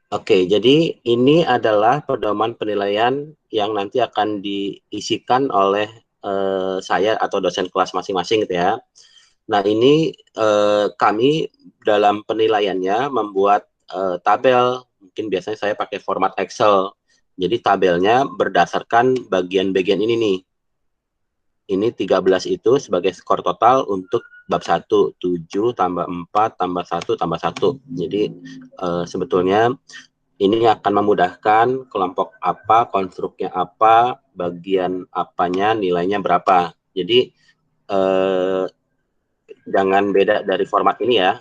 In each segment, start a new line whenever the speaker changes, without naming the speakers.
Oke, jadi ini adalah pedoman penilaian yang nanti akan diisikan oleh saya atau dosen kelas masing-masing gitu ya. Nah, ini kami dalam penilaiannya membuat tabel, mungkin biasanya saya pakai format Excel. Jadi tabelnya berdasarkan bagian-bagian ini nih. Ini 13 itu sebagai skor total untuk bab 1, 7 tambah 4 tambah 1 tambah 1. Jadi sebetulnya ini akan memudahkan kelompok apa, konstruknya apa, bagian apanya, nilainya berapa. Jadi jangan beda dari format ini ya.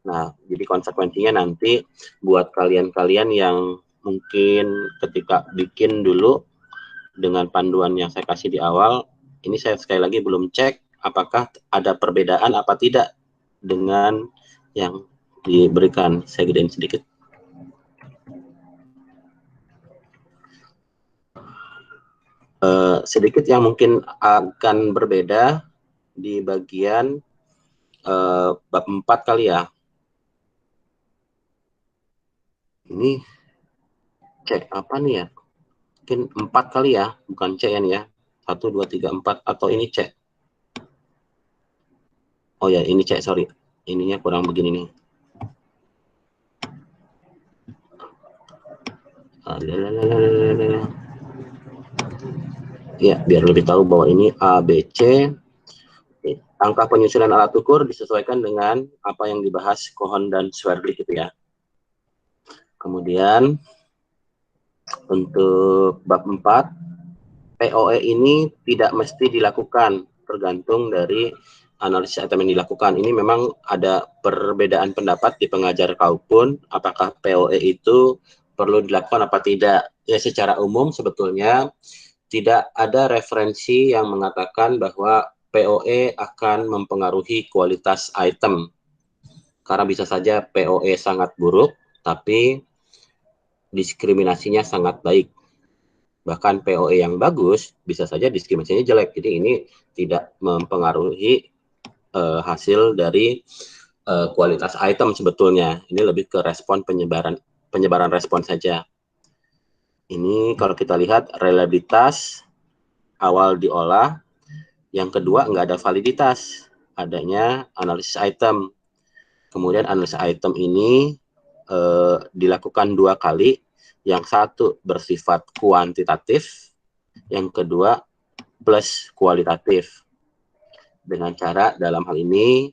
Nah, jadi konsekuensinya nanti buat kalian-kalian yang mungkin ketika bikin dulu dengan panduan yang saya kasih di awal, ini saya sekali lagi belum cek apakah ada perbedaan apa tidak dengan yang diberikan. Saya gedein sedikit. Sedikit yang mungkin akan berbeda di bagian bab 4 kali ya. Ini cek apa nih ya? Mungkin 4 kali ya, bukan C ya. 1, 2, 3, 4. Atau ini C. Oh ya, ini C, sorry. Ininya kurang begini nih. Ya, biar lebih tahu bahwa ini A, B, C. Angka penyusunan alat ukur disesuaikan dengan apa yang dibahas Kohon dan Swerdlich gitu ya. Kemudian untuk bab 4, POE ini tidak mesti dilakukan, tergantung dari analisis item yang dilakukan. Ini memang ada perbedaan pendapat di pengajar kaupun, apakah POE itu perlu dilakukan apa tidak. Ya, secara umum sebetulnya tidak ada referensi yang mengatakan bahwa POE akan mempengaruhi kualitas item. Karena bisa saja POE sangat buruk, tapi diskriminasinya sangat baik. Bahkan POE yang bagus bisa saja diskriminasinya jelek. Jadi ini tidak mempengaruhi hasil dari kualitas item sebetulnya. Ini lebih ke respon penyebaran respon saja. Ini kalau kita lihat reliabilitas awal diolah, yang kedua nggak ada validitas, adanya analisis item. Kemudian analisis item ini dilakukan 2 kali, yang satu bersifat kuantitatif, yang kedua plus kualitatif. Dengan cara dalam hal ini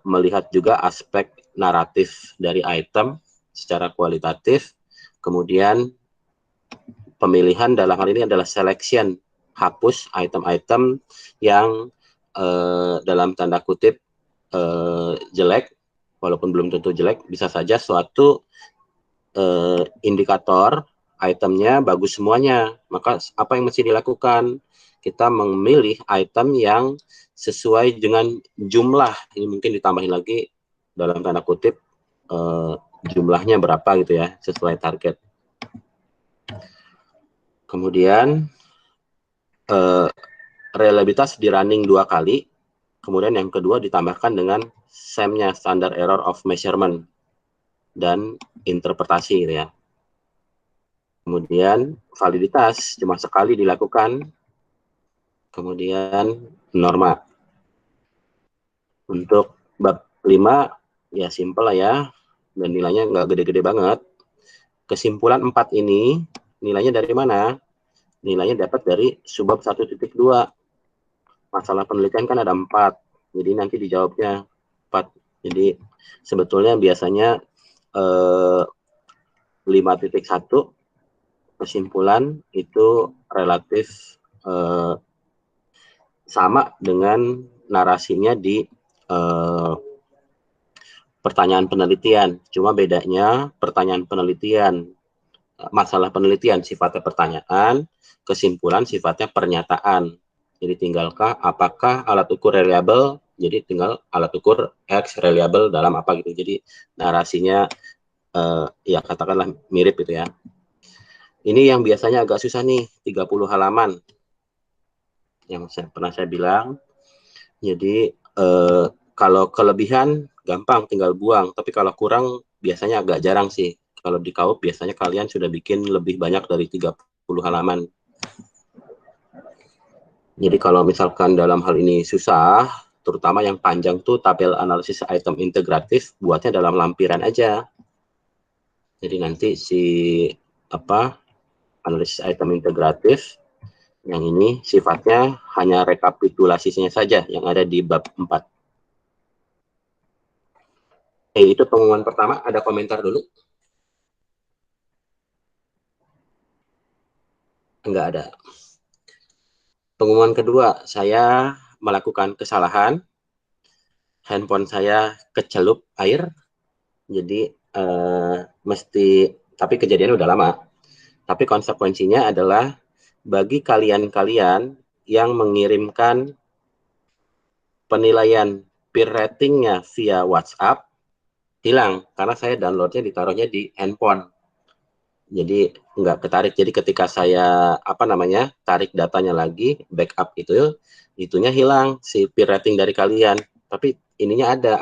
melihat juga aspek naratif dari item secara kualitatif, kemudian pemilihan dalam hal ini adalah selection, hapus item-item yang dalam tanda kutip jelek, walaupun belum tentu jelek, bisa saja suatu indikator itemnya bagus semuanya. Maka apa yang mesti dilakukan? Kita memilih item yang sesuai dengan jumlah. Ini mungkin ditambahin lagi dalam tanda kutip jumlahnya berapa gitu ya, sesuai target. Kemudian reliabilitas di running 2 kali. Kemudian yang kedua ditambahkan dengan SEM-nya, Standard Error of Measurement, dan interpretasi gitu ya. Kemudian validitas cuma sekali dilakukan. Kemudian norma. Untuk bab 5 ya simple lah ya, dan nilainya nggak gede-gede banget. Kesimpulan 4 ini nilainya dari mana? Nilainya dapat dari subbab 1.2. Masalah penelitian kan ada 4, jadi nanti dijawabnya 4. Jadi sebetulnya biasanya 5.1 kesimpulan itu relatif sama dengan narasinya di pertanyaan penelitian. Cuma bedanya pertanyaan penelitian, masalah penelitian sifatnya pertanyaan, kesimpulan sifatnya pernyataan. Jadi tinggalkah apakah alat ukur reliable, jadi tinggal alat ukur X reliable dalam apa gitu. Jadi narasinya ya katakanlah mirip gitu ya. Ini yang biasanya agak susah nih, 30 halaman. Yang pernah saya bilang. Jadi kalau kelebihan gampang tinggal buang, tapi kalau kurang biasanya agak jarang sih. Kalau di KAUP biasanya kalian sudah bikin lebih banyak dari 30 halaman. Jadi kalau misalkan dalam hal ini susah, terutama yang panjang tuh tabel analisis item integratif, buatnya dalam lampiran aja. Jadi nanti si analisis item integratif yang ini sifatnya hanya rekapitulasinya saja yang ada di bab 4. Itu pengumuman pertama, ada komentar dulu? Enggak ada. Pengumuman kedua, saya melakukan kesalahan. Handphone saya kecelup air. Jadi tapi kejadiannya udah lama. Tapi konsekuensinya adalah bagi kalian-kalian yang mengirimkan penilaian peer ratingnya via WhatsApp, hilang karena saya downloadnya ditaruhnya di handphone. Jadi nggak ketarik. Jadi ketika saya tarik datanya lagi, backup itunya hilang si peer rating dari kalian. Tapi ininya ada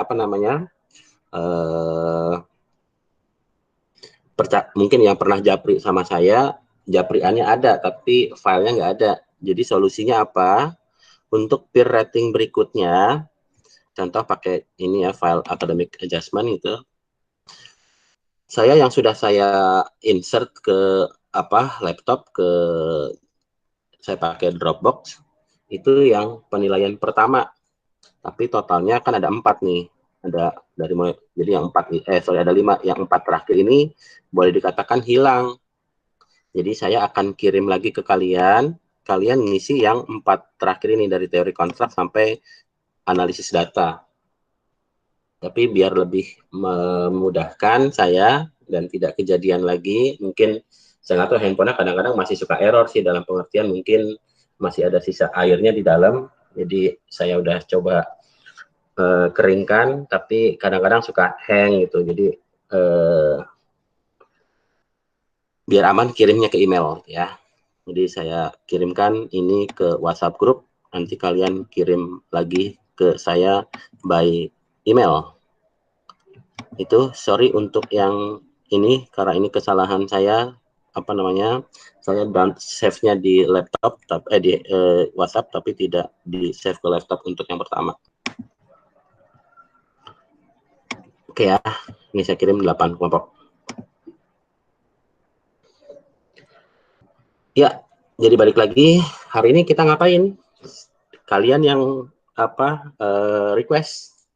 mungkin yang pernah japri sama saya, japriannya ada tapi filenya nggak ada. Jadi solusinya apa? Untuk peer rating berikutnya, contoh pakai ini ya, file academic adjustment itu. Yang sudah saya insert ke laptop, saya pakai Dropbox, itu yang penilaian pertama. Tapi totalnya kan ada 4 nih. Ada dari mulai, jadi yang 4 ada 5, yang 4 terakhir ini boleh dikatakan hilang. Jadi saya akan kirim lagi ke kalian ngisi yang 4 terakhir ini dari teori konstruk sampai analisis data. Tapi biar lebih memudahkan saya dan tidak kejadian lagi, mungkin saya nggak tahu, handphonenya kadang-kadang masih suka error sih, dalam pengertian mungkin masih ada sisa airnya di dalam. Jadi saya udah coba keringkan, tapi kadang-kadang suka hang gitu. Jadi biar aman kirimnya ke email ya. Jadi saya kirimkan ini ke WhatsApp group, nanti kalian kirim lagi ke saya by email. Itu sorry untuk yang ini, karena ini kesalahan saya, saya down save-nya di laptop, di WhatsApp, tapi tidak di save ke laptop untuk yang pertama. Oke ya, ini saya kirim 8 kelompok. Ya, jadi balik lagi, hari ini kita ngapain? Kalian yang request,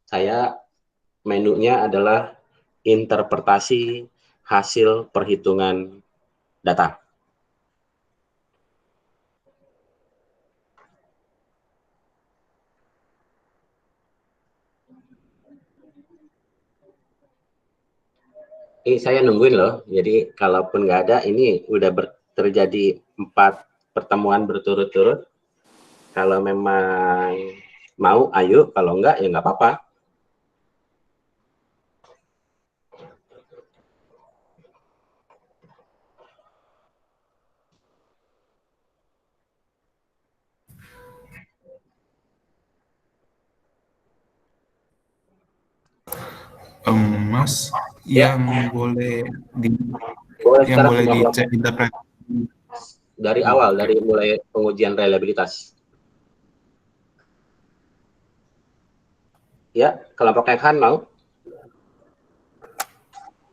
saya menunya adalah interpretasi hasil perhitungan data. Ini saya nungguin loh, jadi kalaupun nggak ada, ini udah terjadi 4 pertemuan berturut-turut. Kalau memang mau, ayo. Kalau enggak, ya nggak apa-apa.
Mas, yang boleh dicek interpretasi
dari awal, dari mulai pengujian reliabilitas. Ya, kelompok Ekhan mau?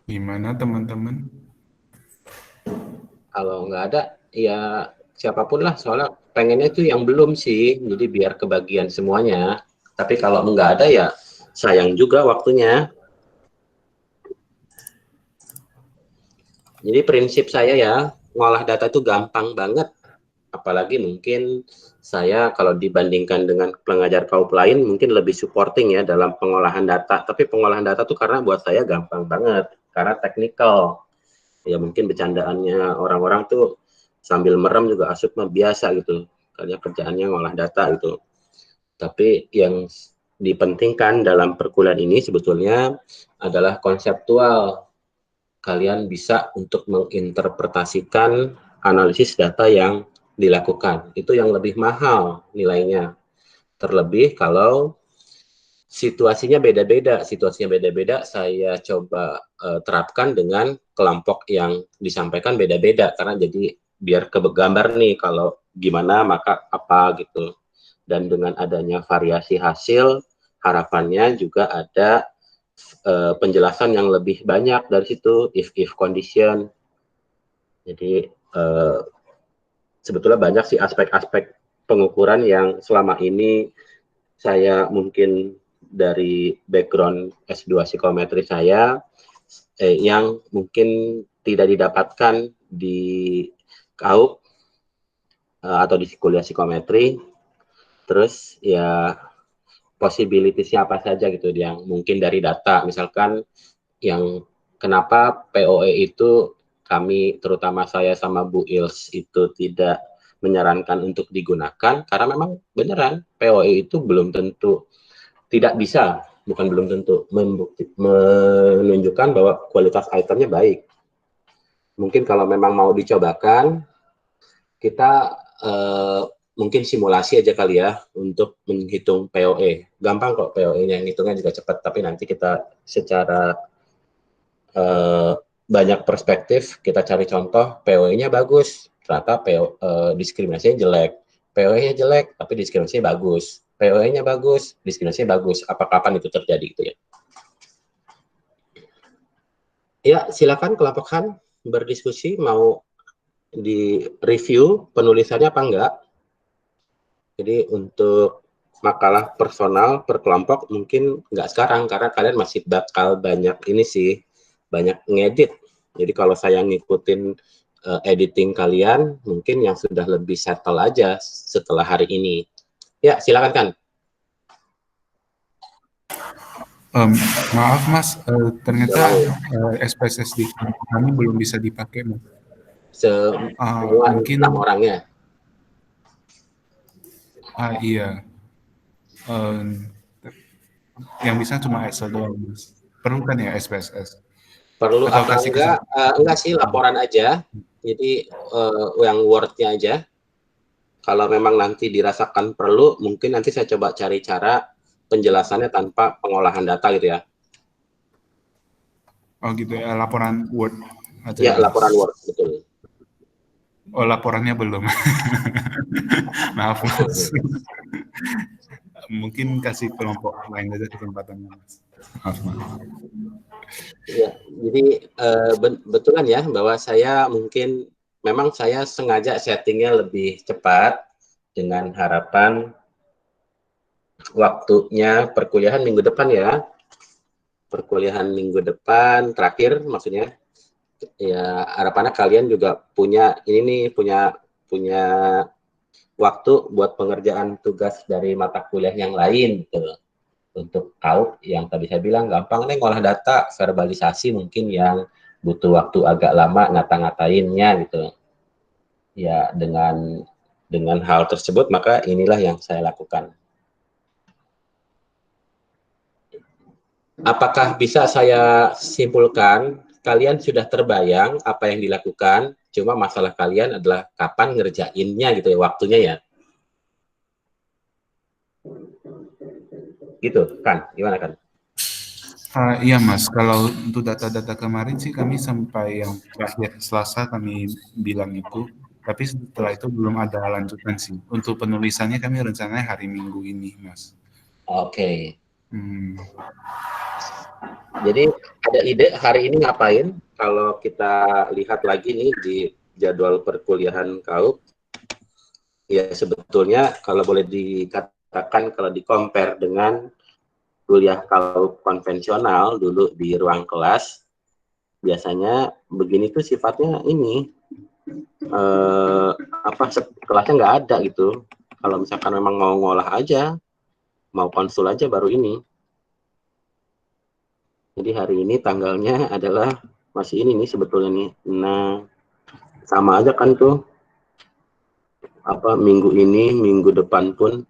Gimana teman-teman?
Kalau nggak ada, ya siapapun lah, soalnya pengennya itu yang belum sih, jadi biar kebagian semuanya. Tapi kalau nggak ada ya sayang juga waktunya. Jadi prinsip saya ya, ngolah data itu gampang banget. Apalagi mungkin saya kalau dibandingkan dengan pengajar KAUP lain mungkin lebih supporting ya dalam pengolahan data. Tapi pengolahan data tuh karena buat saya gampang banget, karena teknikal. Ya mungkin bercandaannya orang-orang tuh sambil merem juga asup biasa gitu. Karena kerjaannya ngolah data gitu. Tapi yang dipentingkan dalam perkuliahan ini sebetulnya adalah konseptual. Kalian bisa untuk menginterpretasikan analisis data yang dilakukan. Itu yang lebih mahal nilainya. Terlebih kalau situasinya beda-beda. Saya coba terapkan dengan kelompok yang disampaikan beda-beda, karena jadi biar kegambar nih kalau gimana maka apa gitu. Dan dengan adanya variasi hasil, harapannya juga ada penjelasan yang lebih banyak dari situ, if condition. Jadi sebetulnya banyak sih aspek-aspek pengukuran yang selama ini saya mungkin dari background S2 psikometri saya yang mungkin tidak didapatkan di KAUP atau di kuliah psikometri. Terus ya possibilities-nya apa saja gitu yang mungkin dari data, misalkan yang kenapa POE itu kami terutama saya sama Bu Ils itu tidak menyarankan untuk digunakan, karena memang beneran POE itu belum tentu, tidak bisa, bukan belum tentu menunjukkan bahwa kualitas itemnya baik. Mungkin kalau memang mau dicobakan, kita mungkin simulasi aja kali ya untuk menghitung POE. Gampang kok POE-nya, ngitungnya juga cepat, tapi nanti kita secara banyak perspektif kita cari contoh, POE-nya bagus, ternyata diskriminasinya jelek. POE-nya jelek, tapi diskriminasinya bagus. POE-nya bagus, diskriminasinya bagus. Apa kapan itu terjadi gitu ya? Ya, silakan kelompok Han berdiskusi, mau di review penulisannya apa enggak. Jadi untuk makalah personal per kelompok mungkin nggak sekarang, karena kalian masih bakal banyak ini sih, banyak ngedit. Jadi kalau saya ngikutin editing kalian, mungkin yang sudah lebih settle aja setelah hari ini. Ya, silakan kan.
Maaf Mas, ternyata SPSS di kami belum bisa dipakai Mas.
Semua
Mungkin
6 orangnya.
iya. Yang bisa cuma Excel doang Mas. Perlu kan ya SPSS?
Perlu
Atau
apa
kasih
enggak? Enggak sih, laporan aja. Jadi yang Word-nya aja. Kalau memang nanti dirasakan perlu, mungkin nanti saya coba cari cara penjelasannya tanpa pengolahan data gitu ya.
Oh gitu ya, laporan Word aja
Ya,
ya Mas.
laporan Word, betul.
Oh laporannya belum. Maaf Mas. Mungkin kasih kelompok lain aja kesempatannya Mas. Maaf Mas.
Ya, jadi betulan ya bahwa saya mungkin memang saya sengaja settingnya lebih cepat dengan harapan waktunya perkuliahan minggu depan ya. Perkuliahan minggu depan terakhir maksudnya, ya harapannya kalian juga punya ini nih, punya waktu buat pengerjaan tugas dari mata kuliah yang lain gitu. Untuk KAUP yang tadi saya bilang gampang nih ngolah data, verbalisasi mungkin yang butuh waktu agak lama ngata-ngatainnya gitu. Ya dengan hal tersebut maka inilah yang saya lakukan. Apakah bisa saya simpulkan kalian sudah terbayang apa yang dilakukan, cuma masalah kalian adalah kapan ngerjainnya gitu ya, waktunya ya. Gitu kan, gimana kan?
Iya Mas, kalau untuk data-data kemarin sih kami sampai yang terakhir Selasa kami bilang itu, tapi setelah itu belum ada lanjutan sih. Untuk penulisannya kami rencananya hari Minggu ini Mas.
Oke.
Hmm.
Jadi ada ide hari ini ngapain? Kalau kita lihat lagi nih di jadwal perkuliahan KAUP, ya sebetulnya kalau boleh dikatakan kalau di-compare dengan kuliah KAUP konvensional dulu di ruang kelas, biasanya begini tuh sifatnya ini kelasnya nggak ada gitu. Kalau misalkan memang mau ngolah aja, mau konsul aja baru ini. Jadi hari ini tanggalnya adalah masih ini nih sebetulnya nih. Nah, sama aja kan tuh. Minggu ini, minggu depan pun.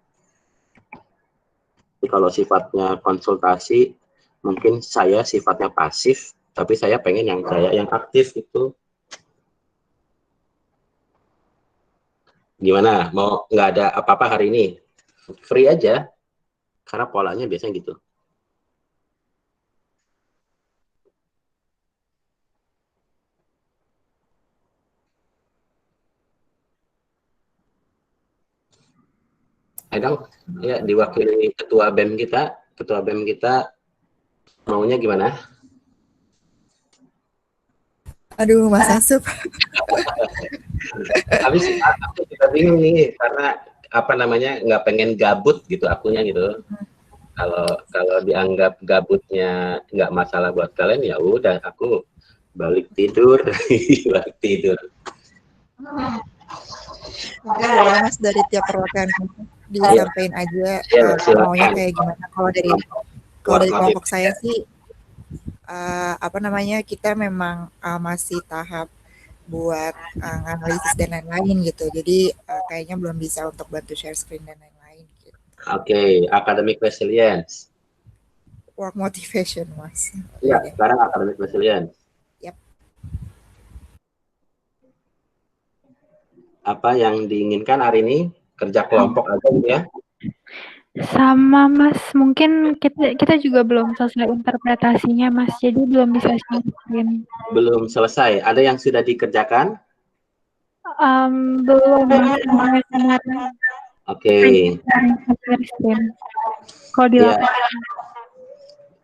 Jadi kalau sifatnya konsultasi, mungkin saya sifatnya pasif, tapi saya pengen yang aktif itu. Gimana? Mau nggak ada apa-apa hari ini? Free aja, karena polanya biasanya gitu. Ayo, ya diwakili ketua BEM kita maunya gimana?
Aduh, Mas Asup.
Habis aku juga bingung nih karena apa namanya nggak pengen gabut gitu akunya gitu. Kalau dianggap gabutnya nggak masalah buat kalian ya udah aku balik tidur balik tidur.
Mungkin boleh Mas dari tiap perwakilan disampaikan aja maunya kayak gimana. Kalau dari kelompok saya sih apa namanya, kita memang masih tahap buat analisis dan lain-lain gitu. Jadi kayaknya belum bisa untuk bantu share screen dan lain-lain gitu.
Oke, academic resilience.
Work motivation, Mas.
Iya, sekarang academic resilience.
Yap.
Apa yang diinginkan hari ini? Kerja kelompok aja gitu ya?
Sama Mas, mungkin kita juga belum selesai interpretasinya Mas, jadi belum bisa sharing.
Belum selesai. Ada yang sudah dikerjakan?
Belum Mas, kemarin.
Oke.
Kalau di
ya.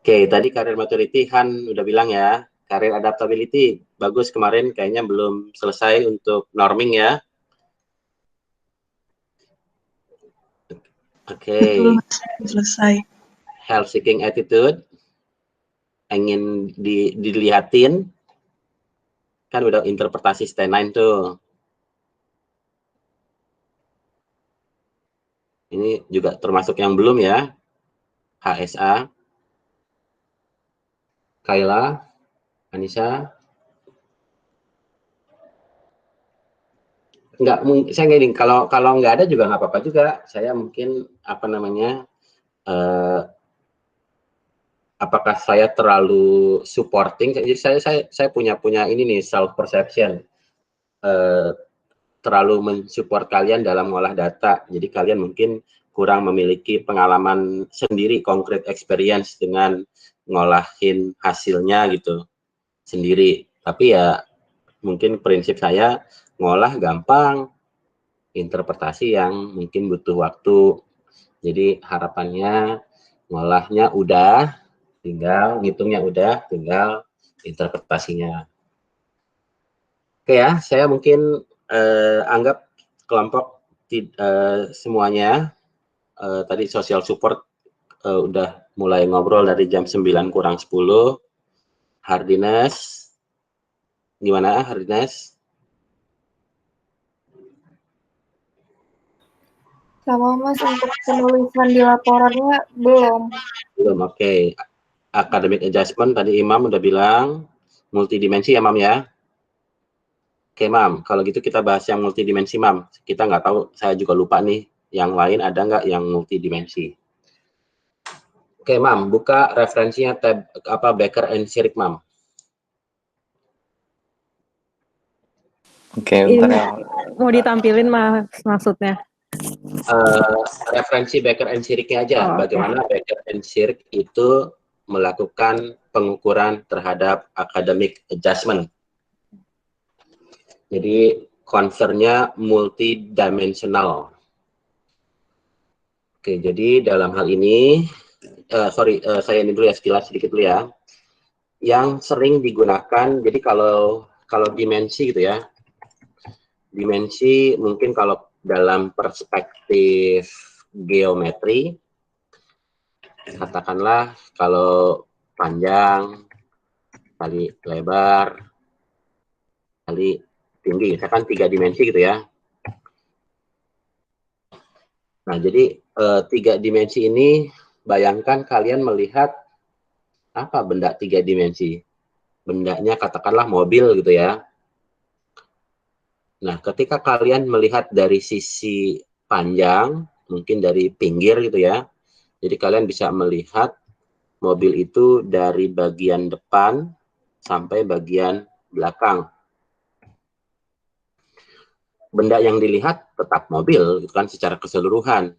Oke, tadi karir maturity Han udah bilang ya. Karir adaptability bagus, kemarin kayaknya belum selesai untuk norming ya. Oke.
Selesai.
Health seeking attitude. Ingin dilihatin. Kan udah interpretasi step 9 tuh. Ini juga termasuk yang belum ya. HSA. Kayla, Anissa. Enggak, saya nggak, kalau nggak ada juga nggak apa-apa juga. Saya mungkin apa namanya, apakah saya terlalu supporting? Jadi saya punya ini nih, self perception, terlalu mensupport kalian dalam mengolah data. Jadi kalian mungkin kurang memiliki pengalaman sendiri, concrete experience dengan ngolahin hasilnya gitu sendiri. Tapi ya mungkin prinsip saya ngolah gampang, interpretasi yang mungkin butuh waktu. Jadi harapannya ngolahnya udah, tinggal ngitungnya udah, tinggal interpretasinya. Oke ya, saya mungkin anggap kelompok semuanya tadi social support udah mulai ngobrol dari jam 9 kurang 10. Hardiness, gimana Hardiness?
Sama Mas, untuk penulisan di laporannya belum.
Belum, oke. Academic adjustment tadi Imam udah bilang multidimensi ya Mam ya. Oke Mam, kalau gitu kita bahas yang multidimensi Mam. Kita nggak tahu, saya juga lupa nih, yang lain ada nggak yang multidimensi. Oke Mam, buka referensinya tab Becker and Sirik Mam.
Oke, bentar ya.
Mau ditampilin Mas maksudnya?
Referensi Becker and Siriknya aja, bagaimana Becker and Sirik itu melakukan pengukuran terhadap academic adjustment. Jadi concernnya multidimensional. Oke, jadi dalam hal ini, saya ini dulu ya, sekilas sedikit dulu ya. Yang sering digunakan, jadi kalau dimensi gitu ya, dimensi mungkin kalau dalam perspektif geometri, katakanlah kalau panjang kali lebar kali tinggi, misalkan 3 dimensi gitu ya. Nah, jadi 3 dimensi ini, bayangkan kalian melihat apa benda 3 dimensi. Bendanya katakanlah mobil gitu ya. Nah, ketika kalian melihat dari sisi panjang, mungkin dari pinggir gitu ya, jadi kalian bisa melihat mobil itu dari bagian depan sampai bagian belakang. Benda yang dilihat tetap mobil, gitu kan, secara keseluruhan.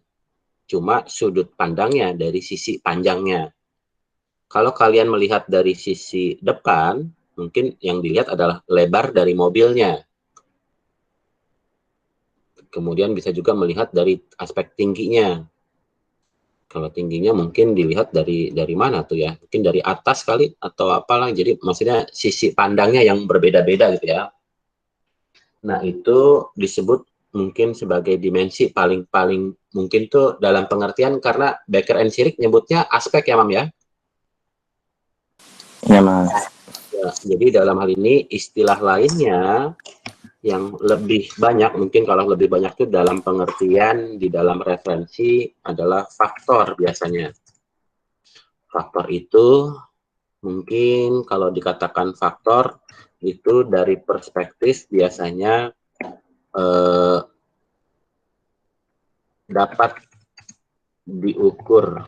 Cuma sudut pandangnya dari sisi panjangnya. Kalau kalian melihat dari sisi depan, mungkin yang dilihat adalah lebar dari mobilnya. Kemudian bisa juga melihat dari aspek tingginya. Kalau tingginya mungkin dilihat dari mana tuh ya? Mungkin dari atas kali atau apalah. Jadi maksudnya sisi pandangnya yang berbeda-beda gitu ya. Nah, itu disebut mungkin sebagai dimensi paling mungkin tuh dalam pengertian, karena Becker and Sirik nyebutnya aspek ya, Mam ya?
Ya, Mas.
Ya, jadi dalam hal ini istilah lainnya yang lebih banyak, mungkin kalau lebih banyak itu dalam pengertian di dalam referensi adalah faktor biasanya. Faktor itu mungkin kalau dikatakan faktor itu dari perspektif biasanya dapat diukur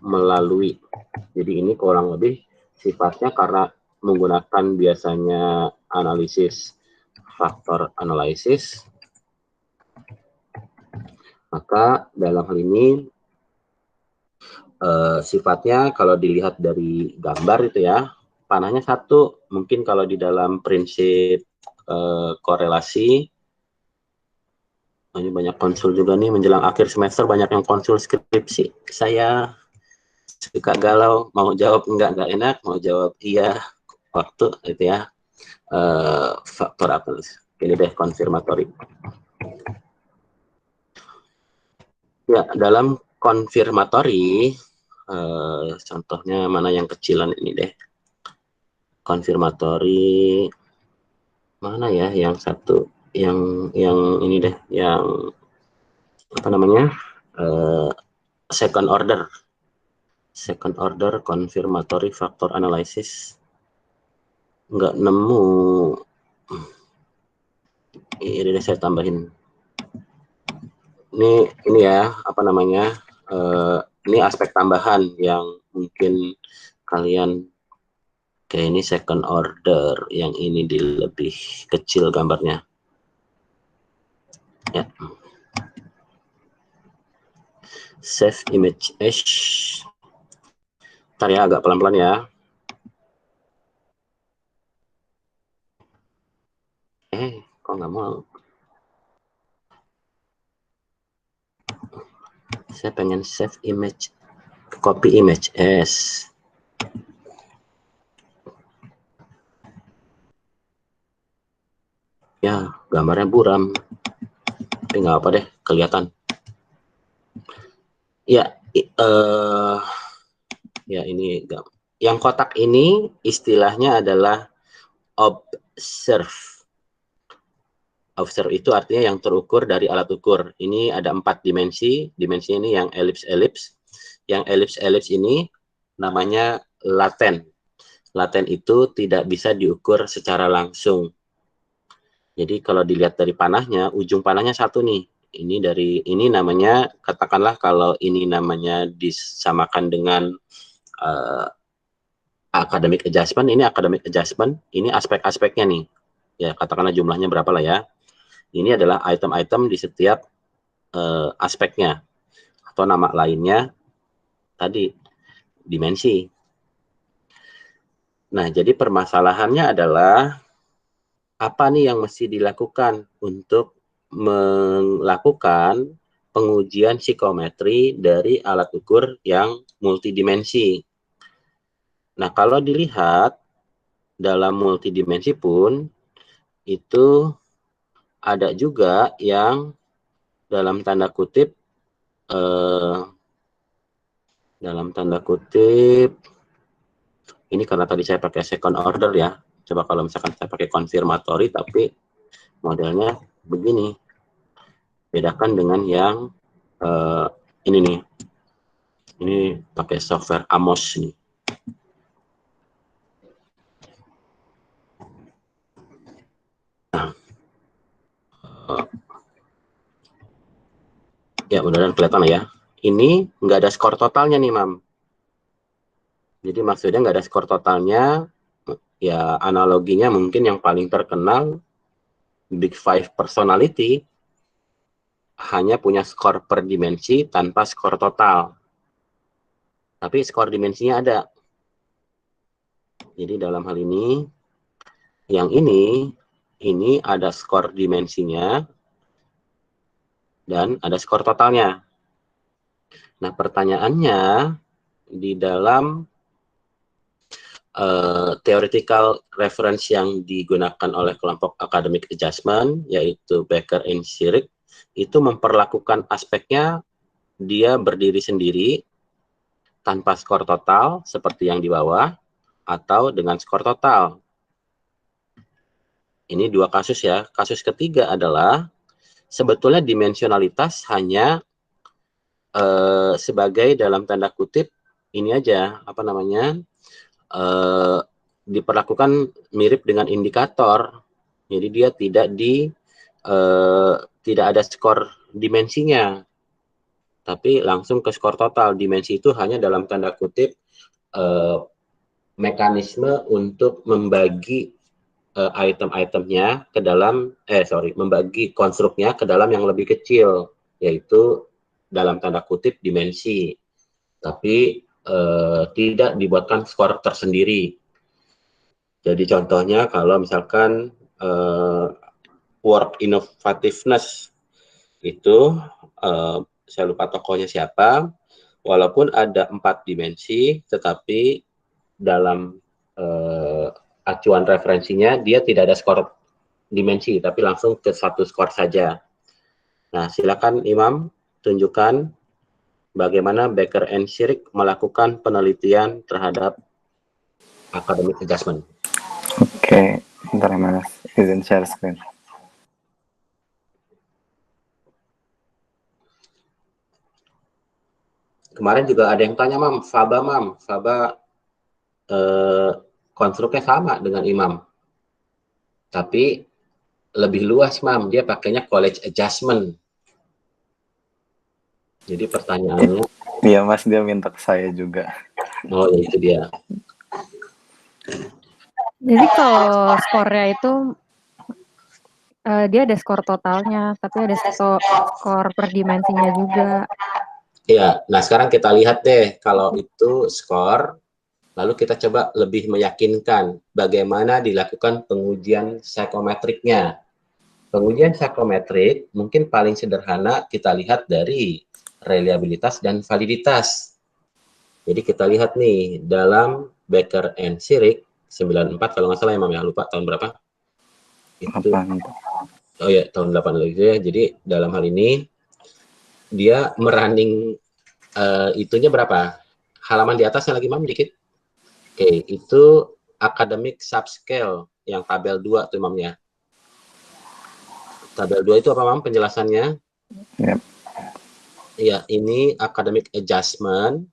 melalui, jadi ini kurang lebih sifatnya karena menggunakan biasanya analisis faktor analisis, maka dalam hal ini sifatnya kalau dilihat dari gambar itu ya, panahnya satu, mungkin kalau di dalam prinsip korelasi. Ini banyak konsul juga nih menjelang akhir semester, banyak yang konsul skripsi. Saya suka galau, mau jawab enggak enak, mau jawab iya waktu itu ya. Faktor apa? Ini deh konfirmatori. Ya, dalam konfirmatori contohnya mana yang kecilan ini deh. Konfirmatori mana ya yang satu, yang ini deh, yang apa namanya? Second order confirmatory factor analysis. Nggak nemu. Ini saya tambahin. Ini ya, apa namanya? Ini aspek tambahan yang mungkin kalian kayak ini second order, yang ini di lebih kecil gambarnya. Ya. Save image hash. Ntar ya, agak pelan-pelan ya. Kok nggak mau? Saya pengen save image, copy image as. Ya, gambarnya buram. Tapi nggak apa deh, kelihatan. Ya, ya ini yang kotak ini istilahnya adalah observe. Observe itu artinya yang terukur dari alat ukur. Ini ada 4 dimensi. Dimensi ini yang elips-elips. Yang elips-elips ini namanya laten. Laten itu tidak bisa diukur secara langsung. Jadi kalau dilihat dari panahnya, ujung panahnya satu nih. Ini namanya, katakanlah kalau ini namanya disamakan dengan academic adjustment, ini academic adjustment, ini aspek-aspeknya nih. Ya, katakanlah jumlahnya berapa lah ya. Ini adalah item-item di setiap aspeknya. Atau nama lainnya tadi, dimensi. Nah, jadi permasalahannya adalah apa nih yang mesti dilakukan untuk melakukan pengujian psikometri dari alat ukur yang multidimensi. Nah, kalau dilihat dalam multidimensi pun itu ada juga yang dalam tanda kutip ini karena tadi saya pakai second order ya. Coba kalau misalkan saya pakai konfirmatori tapi modelnya begini. Bedakan dengan yang ini nih. Ini pakai software Amos nih. Nah, ya mudah-mudahan kelihatan ya. Ini nggak ada skor totalnya nih, Mam. Jadi maksudnya nggak ada skor totalnya. Ya analoginya mungkin yang paling terkenal Big Five personality hanya punya skor per dimensi tanpa skor total. Tapi skor dimensinya ada. Jadi dalam hal ini, yang ini ada skor dimensinya, dan ada skor totalnya. Nah, pertanyaannya di dalam theoretical reference yang digunakan oleh kelompok academic adjustment, yaitu Becker and Shirik, itu memperlakukan aspeknya dia berdiri sendiri tanpa skor total seperti yang di bawah, atau dengan skor total. Ini dua kasus ya. Kasus ketiga adalah sebetulnya dimensionalitas hanya sebagai dalam tanda kutip ini aja, apa namanya, diperlakukan mirip dengan indikator. Jadi dia tidak ada skor dimensinya, tapi langsung ke skor total. Dimensi itu hanya dalam tanda kutip mekanisme untuk membagi item-itemnya ke dalam membagi konstruknya ke dalam yang lebih kecil, yaitu dalam tanda kutip dimensi, tapi tidak dibuatkan skor tersendiri. Jadi contohnya kalau misalkan work innovativeness itu saya lupa tokohnya siapa, walaupun ada 4 dimensi, tetapi dalam acuan referensinya dia tidak ada skor dimensi, tapi langsung ke satu skor saja. Nah, silakan Imam tunjukkan bagaimana Becker and Shirik melakukan penelitian terhadap academic adjustment.
Oke, bentar ya Mas, izin share screen.
Kemarin juga ada yang tanya, Faba konstruknya sama dengan Imam, tapi lebih luas, dia pakainya college adjustment. Jadi pertanyaannya,
iya Mas, dia minta ke saya juga.
oh ya itu dia.
Jadi kalau skornya itu dia ada skor totalnya, tapi ada skor per dimensinya juga.
Ya, nah sekarang kita lihat deh kalau itu skor. Lalu kita coba lebih meyakinkan bagaimana dilakukan pengujian psikometriknya. Pengujian psikometrik mungkin paling sederhana kita lihat dari reliabilitas dan validitas. Jadi kita lihat nih dalam Becker and Shirik 94 kalau nggak salah Imam ya, lupa tahun berapa? Itu. Oh ya, tahun 8 lagi ya. Jadi dalam hal ini dia merunning itunya berapa? Halaman di atasnya lagi dikit. Oke, itu academic subscale yang tabel 2 tuh Imamnya. Tabel 2 itu apa penjelasannya?
Yep.
Ya, ini academic adjustment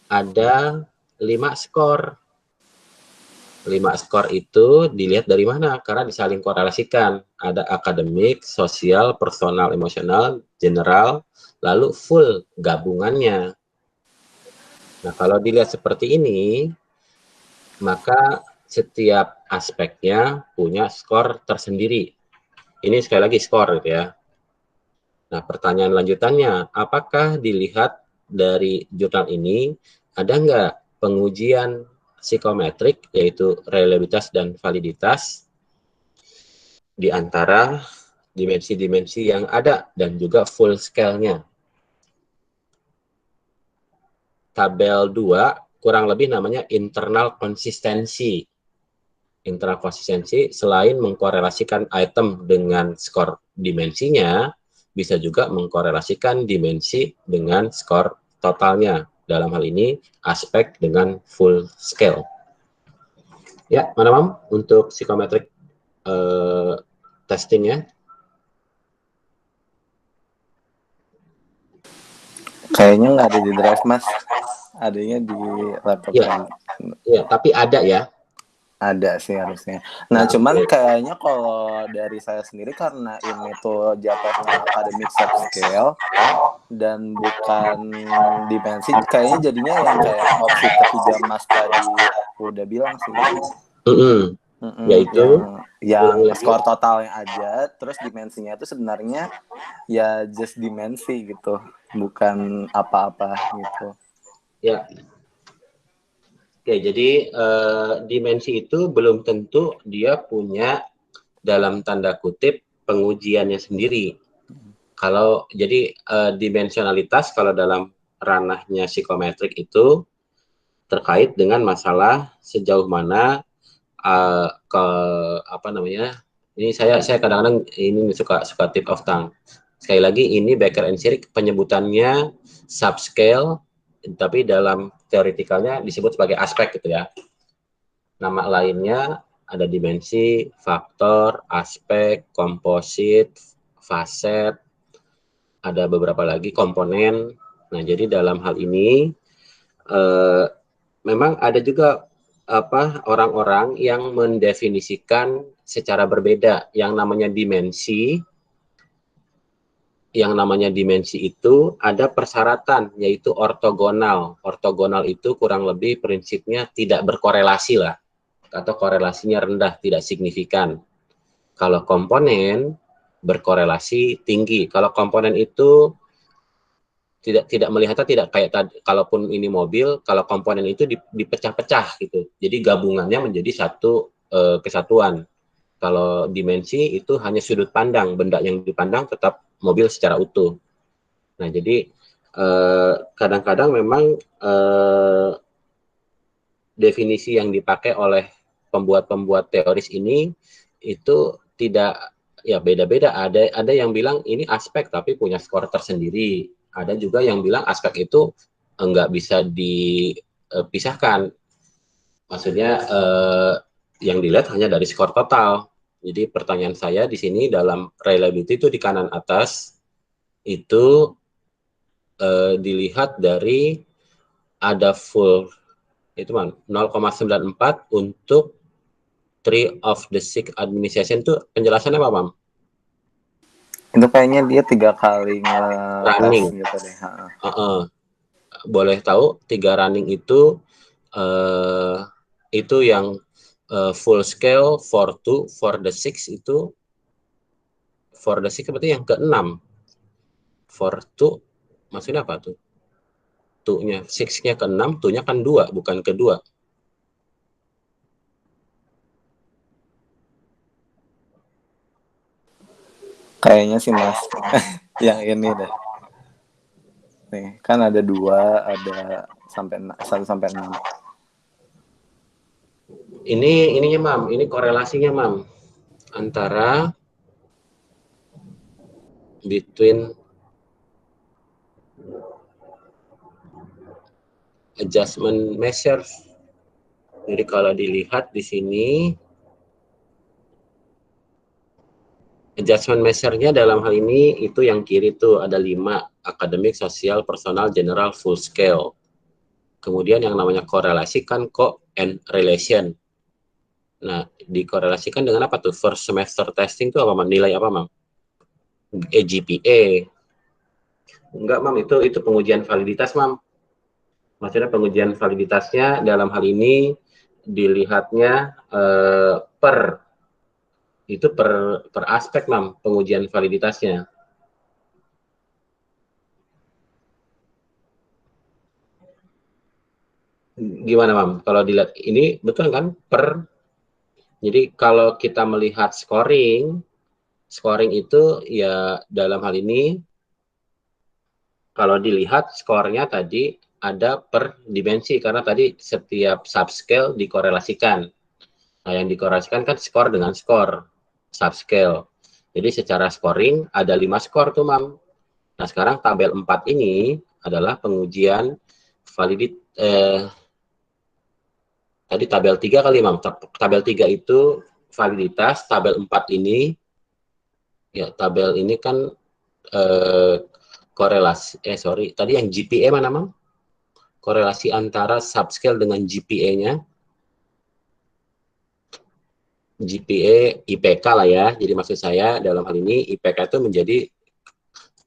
ada 5 skor. 5 skor itu dilihat dari mana? Karena disaling korelasikan. Ada akademik, sosial, personal, emosional, general, lalu full gabungannya. Nah, kalau dilihat seperti ini, maka setiap aspeknya punya skor tersendiri. Ini sekali lagi skor gitu ya. Nah, pertanyaan lanjutannya, apakah dilihat dari jurnal ini ada nggak pengujian psikometrik, yaitu reliabilitas dan validitas di antara dimensi-dimensi yang ada dan juga full scale-nya. Tabel 2 kurang lebih namanya internal konsistensi. Internal konsistensi selain mengkorelasikan item dengan skor dimensinya, bisa juga mengkorelasikan dimensi dengan skor totalnya. Dalam hal ini, aspek dengan full scale. Ya, mana untuk psikometrik testingnya?
Kayaknya nggak ada di drive, Mas. Adanya di laptop.
Ya, tapi ada ya.
Ada sih harusnya. Nah, cuman kayaknya kalau dari saya sendiri karena ini tuh jatuhnya academic subscale dan bukan dimensi, kayaknya jadinya yang kayak opsi ketiga Mas tadi udah bilang sih.
Yaitu
yang skor totalnya aja, terus dimensinya itu sebenarnya ya just dimensi gitu, bukan apa-apa gitu.
Ya. Oke, jadi dimensi itu belum tentu dia punya dalam tanda kutip pengujiannya sendiri. Kalau jadi dimensionalitas kalau dalam ranahnya psikometrik itu terkait dengan masalah sejauh mana ke apa namanya, ini saya kadang-kadang ini suka tip of tongue. Sekali lagi ini Becker and Shirk penyebutannya subscale, tapi dalam teoretikalnya disebut sebagai aspek gitu ya. Nama lainnya ada dimensi, faktor, aspek, komposit, faset, ada beberapa lagi komponen. Nah, jadi dalam hal ini memang ada juga orang-orang yang mendefinisikan secara berbeda yang namanya dimensi. Yang namanya dimensi itu ada persyaratan, yaitu ortogonal. Ortogonal itu kurang lebih prinsipnya tidak berkorelasi lah, atau korelasinya rendah, tidak signifikan. Kalau komponen berkorelasi tinggi. Kalau komponen itu tidak melihatnya tidak kayak tadi, kalaupun ini mobil, kalau komponen itu dipecah-pecah gitu. Jadi gabungannya menjadi satu kesatuan. Kalau dimensi itu hanya sudut pandang, benda yang dipandang tetap mobil secara utuh. Nah, jadi kadang-kadang memang definisi yang dipakai oleh pembuat teoris ini itu tidak, ya beda-beda. Ada yang bilang ini aspek tapi punya skor tersendiri. Ada juga yang bilang aspek itu enggak bisa dipisahkan. Maksudnya yang dilihat hanya dari skor total. Jadi pertanyaan saya di sini dalam reliability itu di kanan atas itu dilihat dari ada full itu 0,94 untuk 3 of the 6 administration itu penjelasannya apa, Mam?
Itu kayaknya dia 3 kali
running
gitu deh.
Boleh tahu 3 running itu yang full scale for 2 for the 6 itu for the 6 berarti yang ke-6. For 2 maksudnya apa tuh? 2-nya 6-nya ke-6, 2-nya kan 2 bukan ke-2.
Kayaknya sih Mas yang ini deh. Nih, kan ada 2, ada sampai 1 sampai 6.
Ininya Mam, ini korelasinya Mam antara between adjustment measures. Jadi kalau dilihat di sini adjustment measure-nya dalam hal ini itu yang kiri tuh ada 5, akademik, sosial, personal, general, full scale. Kemudian yang namanya korelasi kan kok and relation. Nah, dikorelasikan dengan apa tuh? First semester testing tuh apa, Mam? Nilai apa, Mam? GPA. Enggak, Mam, itu pengujian validitas, Mam. Maksudnya pengujian validitasnya dalam hal ini dilihatnya per aspek, Mam, pengujian validitasnya. Gimana, Mam? Kalau dilihat ini betul kan per. Jadi kalau kita melihat scoring itu ya dalam hal ini kalau dilihat skornya tadi ada per dimensi karena tadi setiap subscale dikorelasikan. Nah, yang dikorelasikan kan skor dengan skor subscale. Jadi secara scoring ada 5 skor tuh, Mam. Nah, sekarang tabel 4 ini adalah pengujian tadi tabel 3 kali, Mam. Tabel 3 itu validitas, tabel 4 ini ya tabel ini kan korelasi tadi yang GPA mana, Mam? Korelasi antara subscale dengan GPA-nya. GPA IPK lah ya. Jadi maksud saya dalam hal ini IPK itu menjadi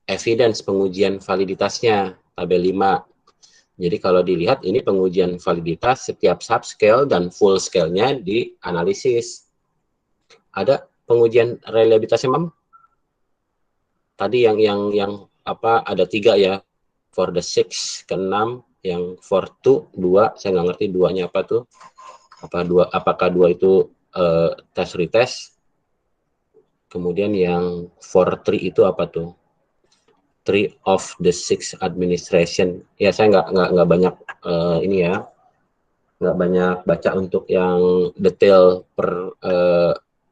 evidence pengujian validitasnya tabel 5. Jadi kalau dilihat ini pengujian validitas setiap subscale dan full scale-nya dianalisis. Ada pengujian reliabilitasnya, Mam? Tadi yang apa ada 3 ya. For the 6 ke-6, yang for 2 saya nggak ngerti 2-nya apa tuh. Apakah 2 itu test retest. Kemudian yang for 3 itu apa tuh? 3 of the 6 administration. Ya, saya nggak banyak ini ya, nggak banyak baca untuk yang detail per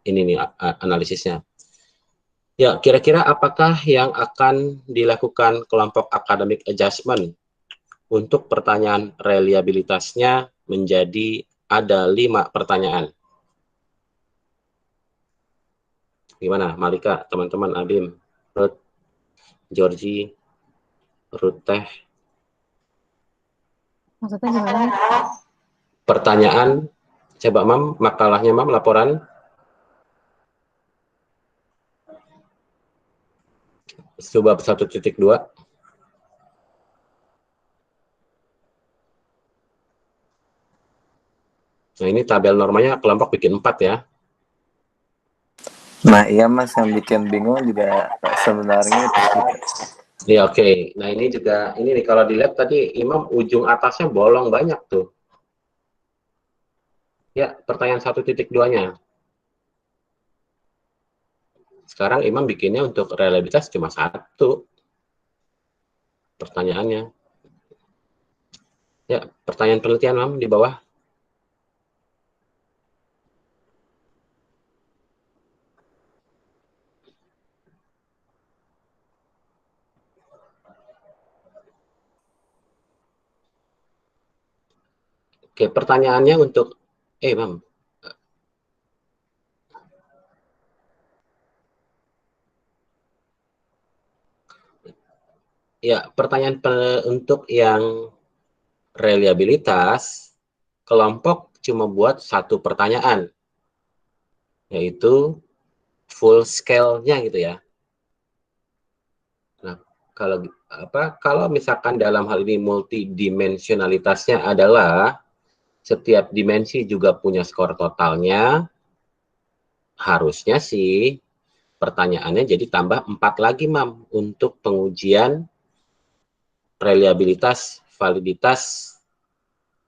ini nih analisisnya. Ya, kira-kira apakah yang akan dilakukan kelompok academic adjustment untuk pertanyaan reliabilitasnya menjadi ada 5 pertanyaan. Gimana, Malika, teman-teman, Abim, Ruth, Georgie, Ruth Teh?
Maksudnya gimana?
Pertanyaan, coba Mam, makalahnya Mam, laporan. Coba 1.2. Nah, ini tabel normanya kelompok bikin 4 ya.
Nah iya Mas, yang bikin bingung juga sebenarnya itu juga.
Ya, oke. Nah, ini juga, ini nih kalau dilihat tadi Imam ujung atasnya bolong banyak tuh. Ya, pertanyaan 1.2-nya. Sekarang Imam bikinnya untuk reliabilitas cuma 1 pertanyaannya. Ya, pertanyaan penelitian Mam di bawah. Oke, pertanyaannya untuk Mam. Ya, pertanyaan untuk yang reliabilitas, kelompok cuma buat 1 pertanyaan, yaitu full scale-nya gitu ya. Nah, kalau misalkan dalam hal ini multidimensionalitasnya adalah setiap dimensi juga punya skor totalnya, harusnya sih pertanyaannya jadi tambah 4 lagi Mam untuk pengujian reliabilitas, validitas,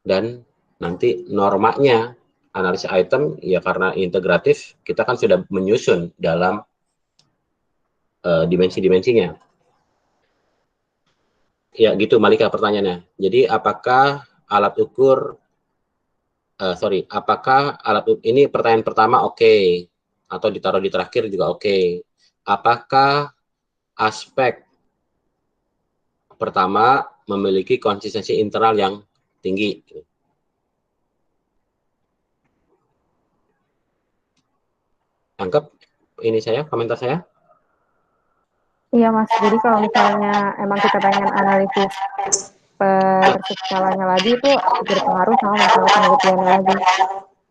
dan nanti normanya analisis item ya, karena integratif kita kan sudah menyusun dalam dimensi-dimensinya. Ya gitu Malika pertanyaannya. Jadi apakah alat ukur apakah alat ukur ini pertanyaan pertama oke, atau ditaruh di terakhir juga oke. Apakah aspek pertama memiliki konsistensi internal yang tinggi? Anggap ini komentar saya.
Iya Mas, jadi kalau misalnya emang kita pengen analisis per skalanya lagi itu berpengaruh sama masalah penelitiannya lagi.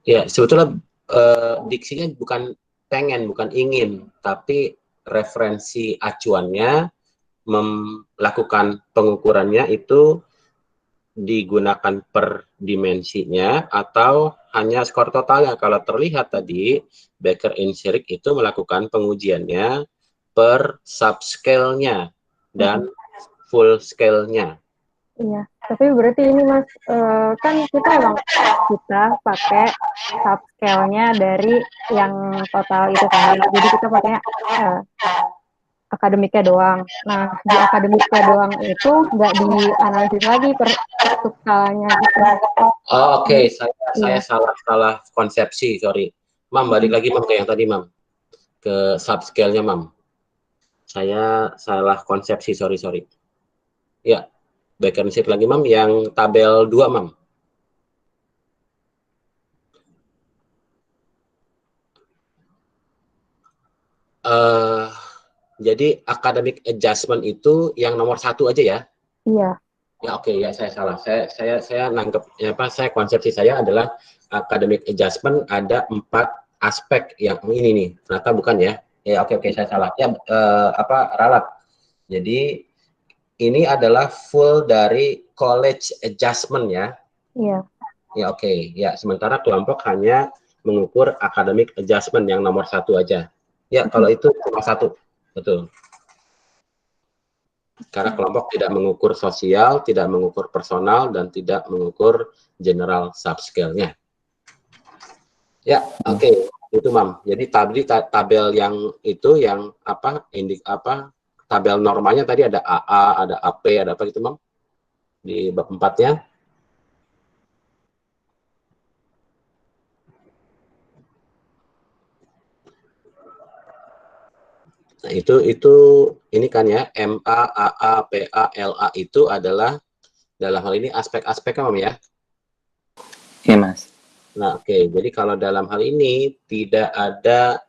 Ya, sebetulnya diksinya bukan pengen, bukan ingin, tapi referensi acuannya melakukan pengukurannya itu digunakan per dimensinya atau hanya skor totalnya. Kalau terlihat tadi Becker Insirik itu melakukan pengujiannya per subscale-nya dan full scale-nya.
Iya, tapi berarti ini Mas, kan kita pakai subscale-nya dari yang total itu kan. Jadi kita pakai akademiknya doang. Nah, di akademiknya doang itu nggak dianalisis lagi per subskalanya gitu.
Oh, oke. Saya salah konsepsi, sorry. Mam, balik lagi Mam ke yang tadi Mam. Ke subscale-nya Mam. Saya salah konsepsi, sorry. Ya, Becker Insirik lagi Mam, yang tabel 2 Mam. Jadi academic adjustment itu yang nomor 1 aja ya?
Iya.
Ya oke, ya saya salah. Saya nangkep saya konsepsi saya adalah academic adjustment ada 4 aspek yang ini nih. Ternyata bukan ya. Ya oke saya salah. Ya ralat. Jadi ini adalah full dari college adjustment ya.
Iya.
Ya oke. Ya sementara kelompok hanya mengukur academic adjustment yang nomor 1 aja. Ya kalau itu cuma 1. Betul. Karena kelompok tidak mengukur sosial, tidak mengukur personal, dan tidak mengukur general subscale-nya. Ya, oke. Itu Mam. Jadi tadi tabel yang itu yang tabel normanya tadi ada AA, ada AP, ada apa gitu, Mam? Di bab 4-nya. Nah, itu ini kan ya, MA, AA, PA, LA itu adalah dalam hal ini aspek-aspeknya, Mam ya.
Iya, Mas.
Nah, oke. Jadi kalau dalam hal ini tidak ada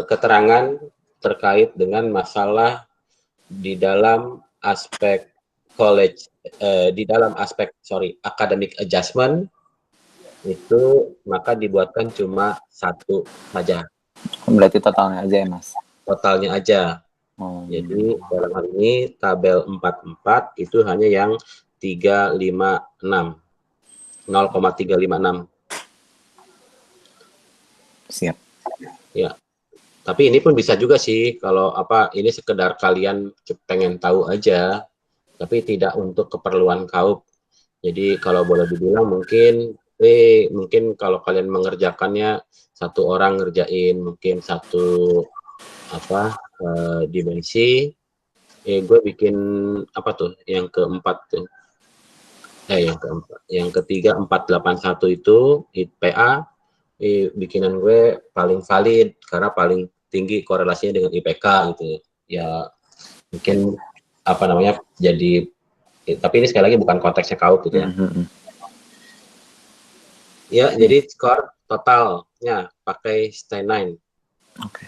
keterangan terkait dengan masalah di dalam aspek college, di dalam aspek academic adjustment itu, maka dibuatkan cuma satu saja.
Berarti totalnya aja ya, Mas?
Totalnya aja. Jadi dalam hal ini tabel 44 itu hanya yang 356. 0,356.
Siap.
Ya. Tapi ini pun bisa juga sih kalau ini sekedar kalian pengen tahu aja, tapi tidak untuk keperluan KAUP. Jadi kalau boleh dibilang mungkin kalau kalian mengerjakannya satu orang ngerjain mungkin satu dimensi, gue bikin yang keempat tuh, yang ketiga 481 itu IPA, bikinan gue paling valid karena paling tinggi korelasinya dengan IPK gitu ya. Mungkin jadi, tapi ini sekali lagi bukan konteksnya KAUP gitu ya. Ya, jadi skor totalnya pakai Stein 9.
Oke.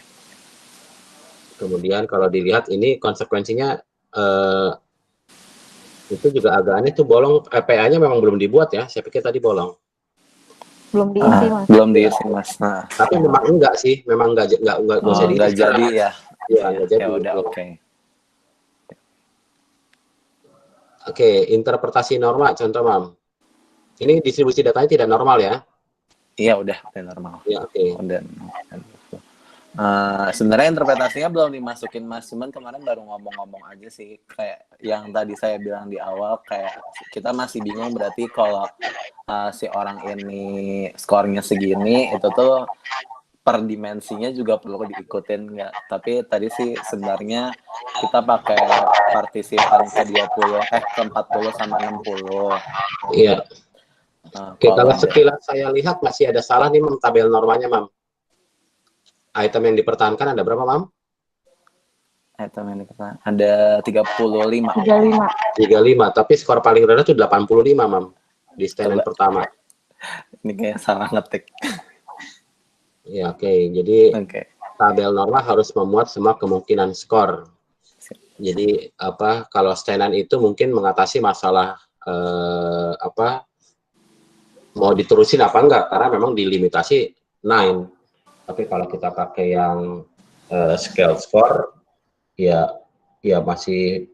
Kemudian kalau dilihat ini konsekuensinya itu juga agak aneh tuh, bolong. PA-nya memang belum dibuat ya, saya pikir tadi bolong.
Belum diisi, Mas.
Belum diisi, Mas. Nah,
tapi memang enggak sih, memang enggak usah diisi.
Enggak jadi ya.
Iya, enggak jadi.
Ya udah, oke.
Oke, interpretasi norma contoh, Mam. Ini distribusi datanya tidak normal ya?
Iya, udah normal.
Iya, oke.
Sebenarnya interpretasinya belum dimasukin, Mas, cuman kemarin baru ngomong-ngomong aja sih, kayak yang tadi saya bilang di awal, kayak kita masih bingung berarti kalau si orang ini skornya segini, itu tuh per dimensinya juga perlu diikutin nggak? Tapi tadi sih sebenarnya kita pakai partisipan ke 40 sama 60.
Iya. Oke, kalau sekilas saya lihat masih ada salah nih, Mam, tabel normanya, Mam. Item yang dipertahankan ada berapa, Mam?
Item yang dipertahankan ada 35.
35, tapi skor paling rendah itu 85, Mam. Di stand pertama.
Ini kayak salah ngetik.
Ya, oke. Jadi tabel norma harus memuat semua kemungkinan skor. Jadi kalau stand itu mungkin mengatasi masalah mau diterusin apa enggak, karena memang dilimitasi 9. Tapi kalau kita pakai yang scale score, ya masih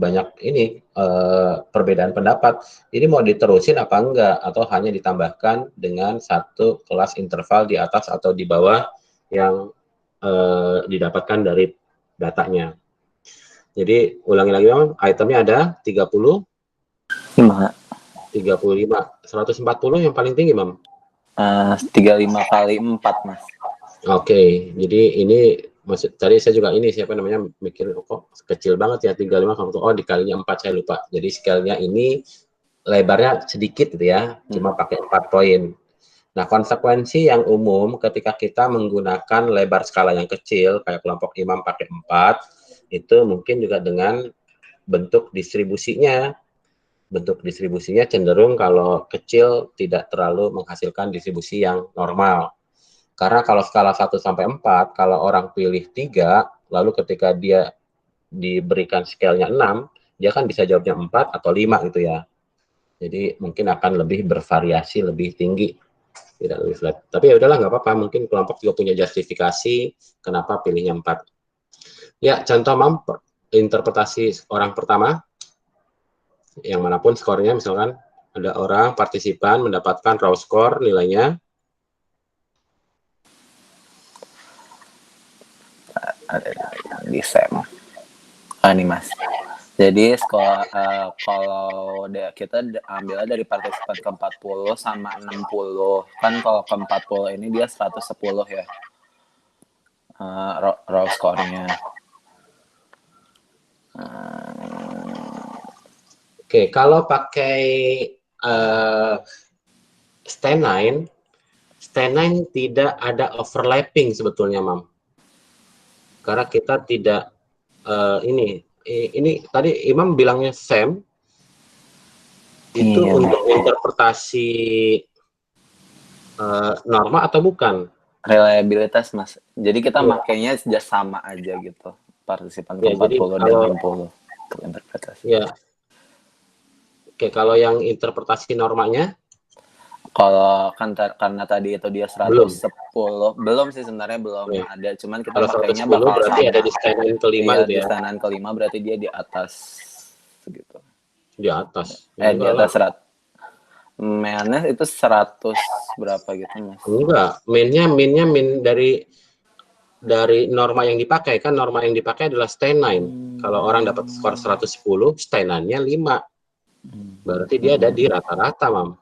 banyak ini perbedaan pendapat. Ini mau diterusin apa enggak, atau hanya ditambahkan dengan satu kelas interval di atas atau di bawah yang didapatkan dari datanya. Jadi ulangi lagi, Mam, itemnya ada 35. 140 yang paling tinggi, Mam.
35 kali 4, Mas.
Oke, jadi ini tadi saya juga mikir kok kecil banget ya, 35 dikalinya 4, saya lupa. Jadi scale-nya ini lebarnya sedikit gitu ya, cuma pakai 4 poin. Nah, konsekuensi yang umum ketika kita menggunakan lebar skala yang kecil kayak kelompok imam pakai 4, itu mungkin juga dengan bentuk distribusinya. Bentuk distribusinya cenderung kalau kecil tidak terlalu menghasilkan distribusi yang normal. Karena kalau skala 1 sampai 4, kalau orang pilih 3, lalu ketika dia diberikan scale-nya 6, dia kan bisa jawabnya 4 atau 5 gitu ya. Jadi mungkin akan lebih bervariasi, lebih tinggi, tidak lebih flat. Tapi ya udahlah, nggak apa-apa, mungkin kelompok juga punya justifikasi kenapa pilihnya 4. Ya, contoh, Mam, interpretasi orang pertama, yang manapun skornya, misalkan ada orang partisipan mendapatkan raw score nilainya
di SEM. Ini, Mas. Jadi kalau kita ambil dari partisipan ke-40 sama 60. Kan kalau ke-40 ini dia 110 ya. Raw score-nya.
Oke, kalau pakai stenine tidak ada overlapping sebetulnya, Mam. Karena kita tidak ini tadi Imam bilangnya SAM itu untuk interpretasi norma atau bukan?
Reliabilitas, Mas. Jadi kita makainya sama aja gitu. Partisipan
Ya,
40 dan
kalau,
60 untuk interpretasi.
Ya. Oke, kalau yang interpretasi normanya?
Kalau kan karena tadi itu dia 110, belum sih sebenarnya belum ada. Cuman kita
kalau
makainya
110
bakal
berarti
sama.
ada di stenine kelima gitu ya?
Di stenine kelima berarti dia di atas gitu.
Di atas?
Di atas 100. Mainnya itu 100 berapa gitu, Mas?
Enggak, mainnya dari norma yang dipakai, kan norma yang dipakai adalah stenine. Kalau orang dapat skor 110, stenine-nya 5. Berarti dia ada di rata-rata, Mam.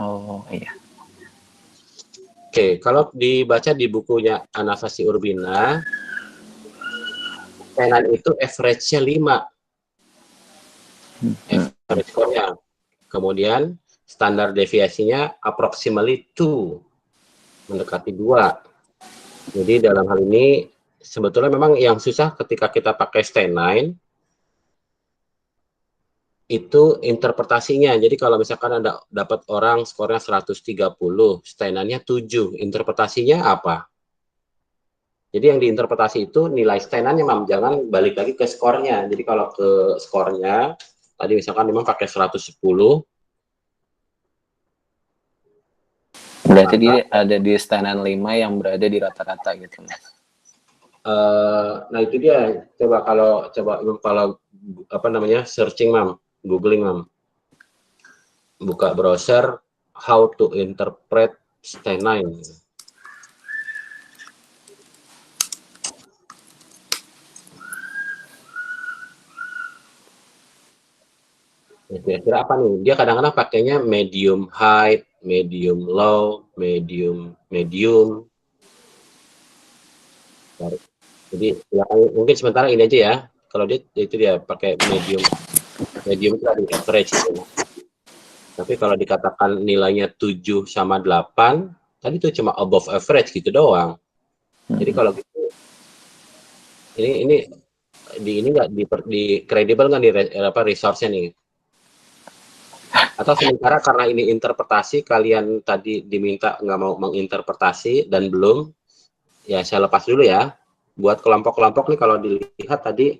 Oh, iya.
Oke, kalau dibaca di bukunya Anastasi Urbina, stenine itu average-nya 5. Average score-nya. Kemudian standar deviasinya approximately 2. Mendekati 2. Jadi dalam hal ini sebetulnya memang yang susah ketika kita pakai stenine itu interpretasinya. Jadi kalau misalkan ada dapat orang skornya 130, stenine-nya 7, interpretasinya apa? Jadi yang diinterpretasi itu nilai stenine-nya, Mam, jangan balik lagi ke skornya. Jadi kalau ke skornya tadi misalkan memang pakai 110,
berarti dia ada di stenine 5 yang berada di rata-rata gitu, Mas.
Nah itu dia, coba kalau apa namanya searching, Mam, googling, Mam, buka browser how to interpret stenine. Kira-kira apa nih? Dia kadang-kadang pakainya medium high, medium low, medium. Jadi ya, mungkin sementara ini aja ya. Kalau dia itu dia pakai medium itu tadi average gitu. Tapi kalau dikatakan nilainya 7 sama 8, tadi itu cuma above average gitu doang. Jadi kalau gitu ini nggak di kredibel nggak nih resource-nya nih? Atau sementara karena ini interpretasi, kalian tadi diminta nggak mau menginterpretasi dan belum, ya saya lepas dulu ya. Buat kelompok-kelompok nih, kalau dilihat tadi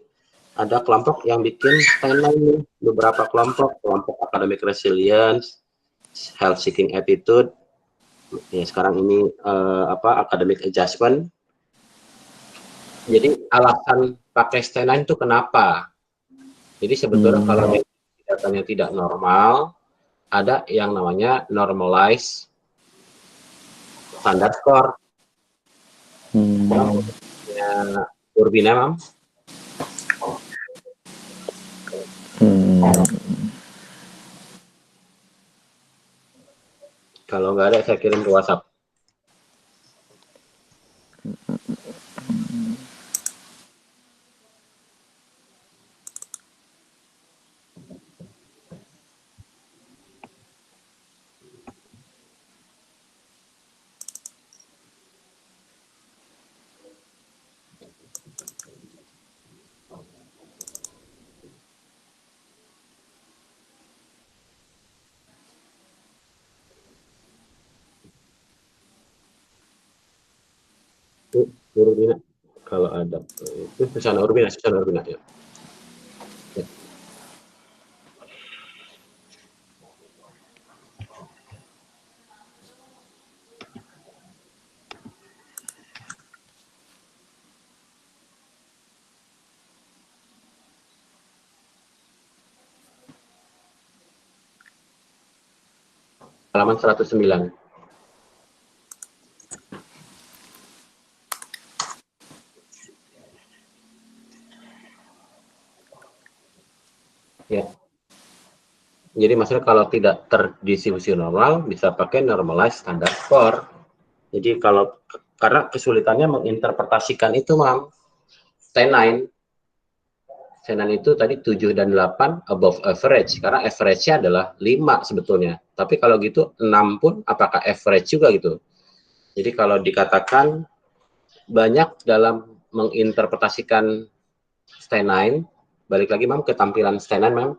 ada kelompok yang bikin stenine, beberapa kelompok academic resilience, health seeking attitude, ya sekarang ini academic adjustment. Jadi alasan pakai stenine itu kenapa? Jadi sebetulnya kalau datanya tidak normal, ada yang namanya normalized standard score. Urbina, Mam. Kalau nggak ada, saya kirim ke WhatsApp. Urbina, kalau ada itu Susana Urbina ya. Halaman 109. Ya. Jadi maksudnya kalau tidak terdistribusi normal, bisa pakai normalized standard score. Jadi karena kesulitannya menginterpretasikan itu, Mam, stenine Stainan itu tadi 7 dan 8 above average, karena average-nya adalah 5 sebetulnya. Tapi kalau gitu 6 pun apakah average juga gitu? Jadi kalau dikatakan banyak dalam menginterpretasikan Steinheim, balik lagi Mam ke tampilan Steinheim Mam.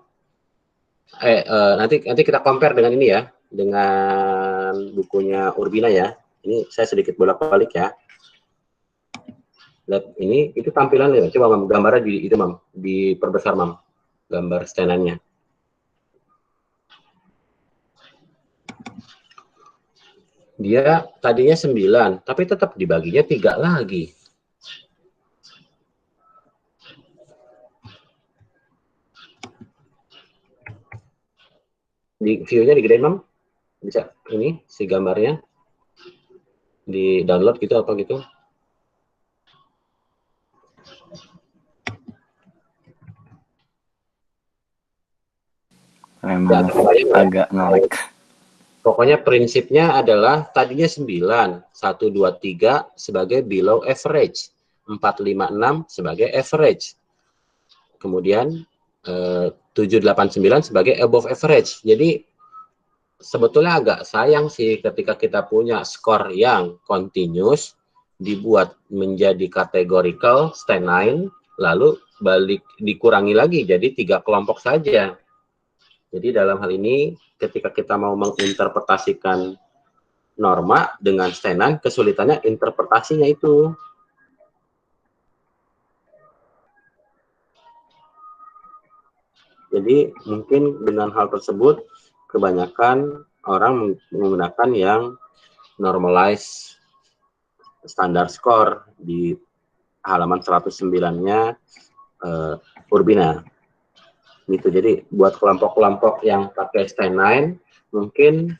Nanti kita compare dengan ini ya, dengan bukunya Urbina ya. Ini saya sedikit bolak-balik ya. Lihat ini, itu tampilannya. Coba Mam, gambarnya di itu Mam, diperbesar Mam, gambar Steinheim-nya. Dia tadinya 9, tapi tetap dibaginya 3 lagi. Di view-nya digedein Mam, bisa ini si gambarnya di download gitu apa gitu.
Memang agak ngelag.
Pokoknya prinsipnya adalah tadinya 9, 1, 2, 3 sebagai below average, 4, 5, 6 sebagai average. Kemudian 7, 8, 9 sebagai above average. Jadi sebetulnya agak sayang sih ketika kita punya skor yang continuous dibuat menjadi categorical Steinheim, lalu balik dikurangi lagi jadi 3 kelompok saja. Jadi dalam hal ini ketika kita mau menginterpretasikan norma dengan Steinheim, kesulitannya interpretasinya itu. Jadi mungkin dengan hal tersebut kebanyakan orang menggunakan yang normalized standar skor di halaman 109-nya Urbina. Gitu. Jadi buat kelompok-kelompok yang pakai Steinheim mungkin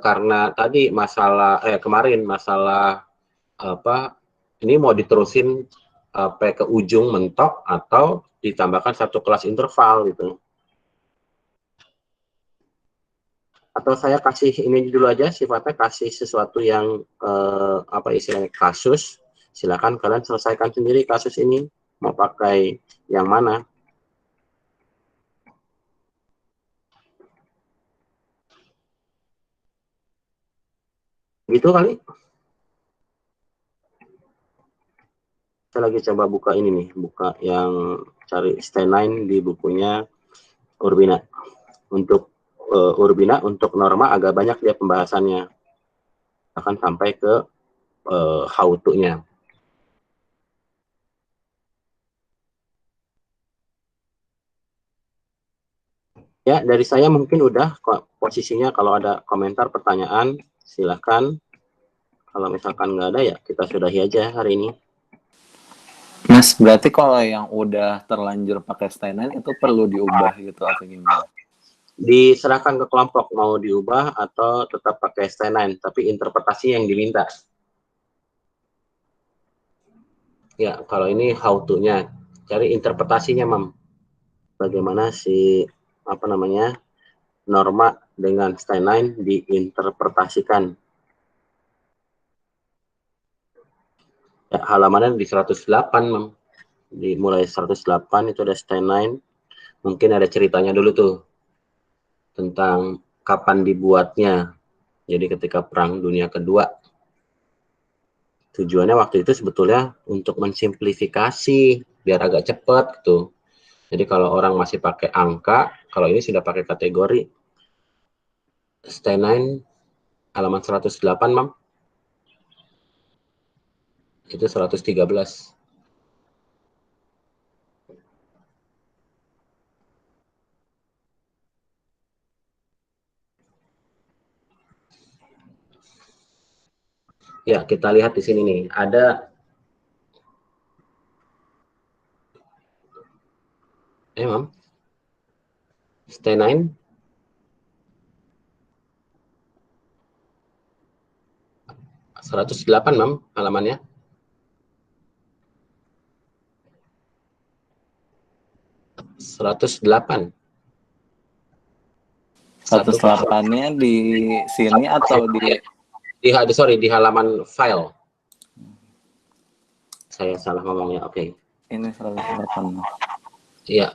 karena tadi masalah kemarin masalah apa ini mau diterusin sampai ke ujung mentok atau ditambahkan 1 kelas interval gitu. Atau saya kasih ini dulu aja, sifatnya kasih sesuatu yang apa istilahnya kasus. Silakan kalian selesaikan sendiri kasus ini, mau pakai yang mana. Gitu kali. Saya lagi coba buka ini nih, buka yang cari Steinheim di bukunya Urbina. Untuk Urbina, untuk norma agak banyak dia pembahasannya. Akan sampai ke how to-nya. Ya, dari saya mungkin udah posisinya. Kalau ada komentar, pertanyaan, silahkan. Kalau misalkan nggak ada ya kita sudahi aja hari ini.
Mas, berarti kalau yang udah terlanjur pakai Steinheim itu perlu diubah gitu atau gimana?
Diserahkan ke kelompok mau diubah atau tetap pakai Steinheim, tapi interpretasi yang diminta. Ya, kalau ini how to-nya, cari interpretasinya, Mam. Bagaimana si apa namanya norma dengan Steinheim diinterpretasikan. Ya, halamannya di 108, Mam. Mulai 108 itu ada Steinheim. Mungkin ada ceritanya dulu tuh tentang kapan dibuatnya. Jadi ketika Perang Dunia Kedua. Tujuannya waktu itu sebetulnya untuk mensimplifikasi biar agak cepat gitu. Jadi kalau orang masih pakai angka, kalau ini sudah pakai kategori. Steinheim halaman 108, Mam. Itu 113. Ya, kita lihat di sini nih, ada Mam. Steinheim 108, Mam, halamannya. (108)
108-nya di sini atau
di halaman file. Saya salah ngomongnya. Oke.
Ini 108.
Ya,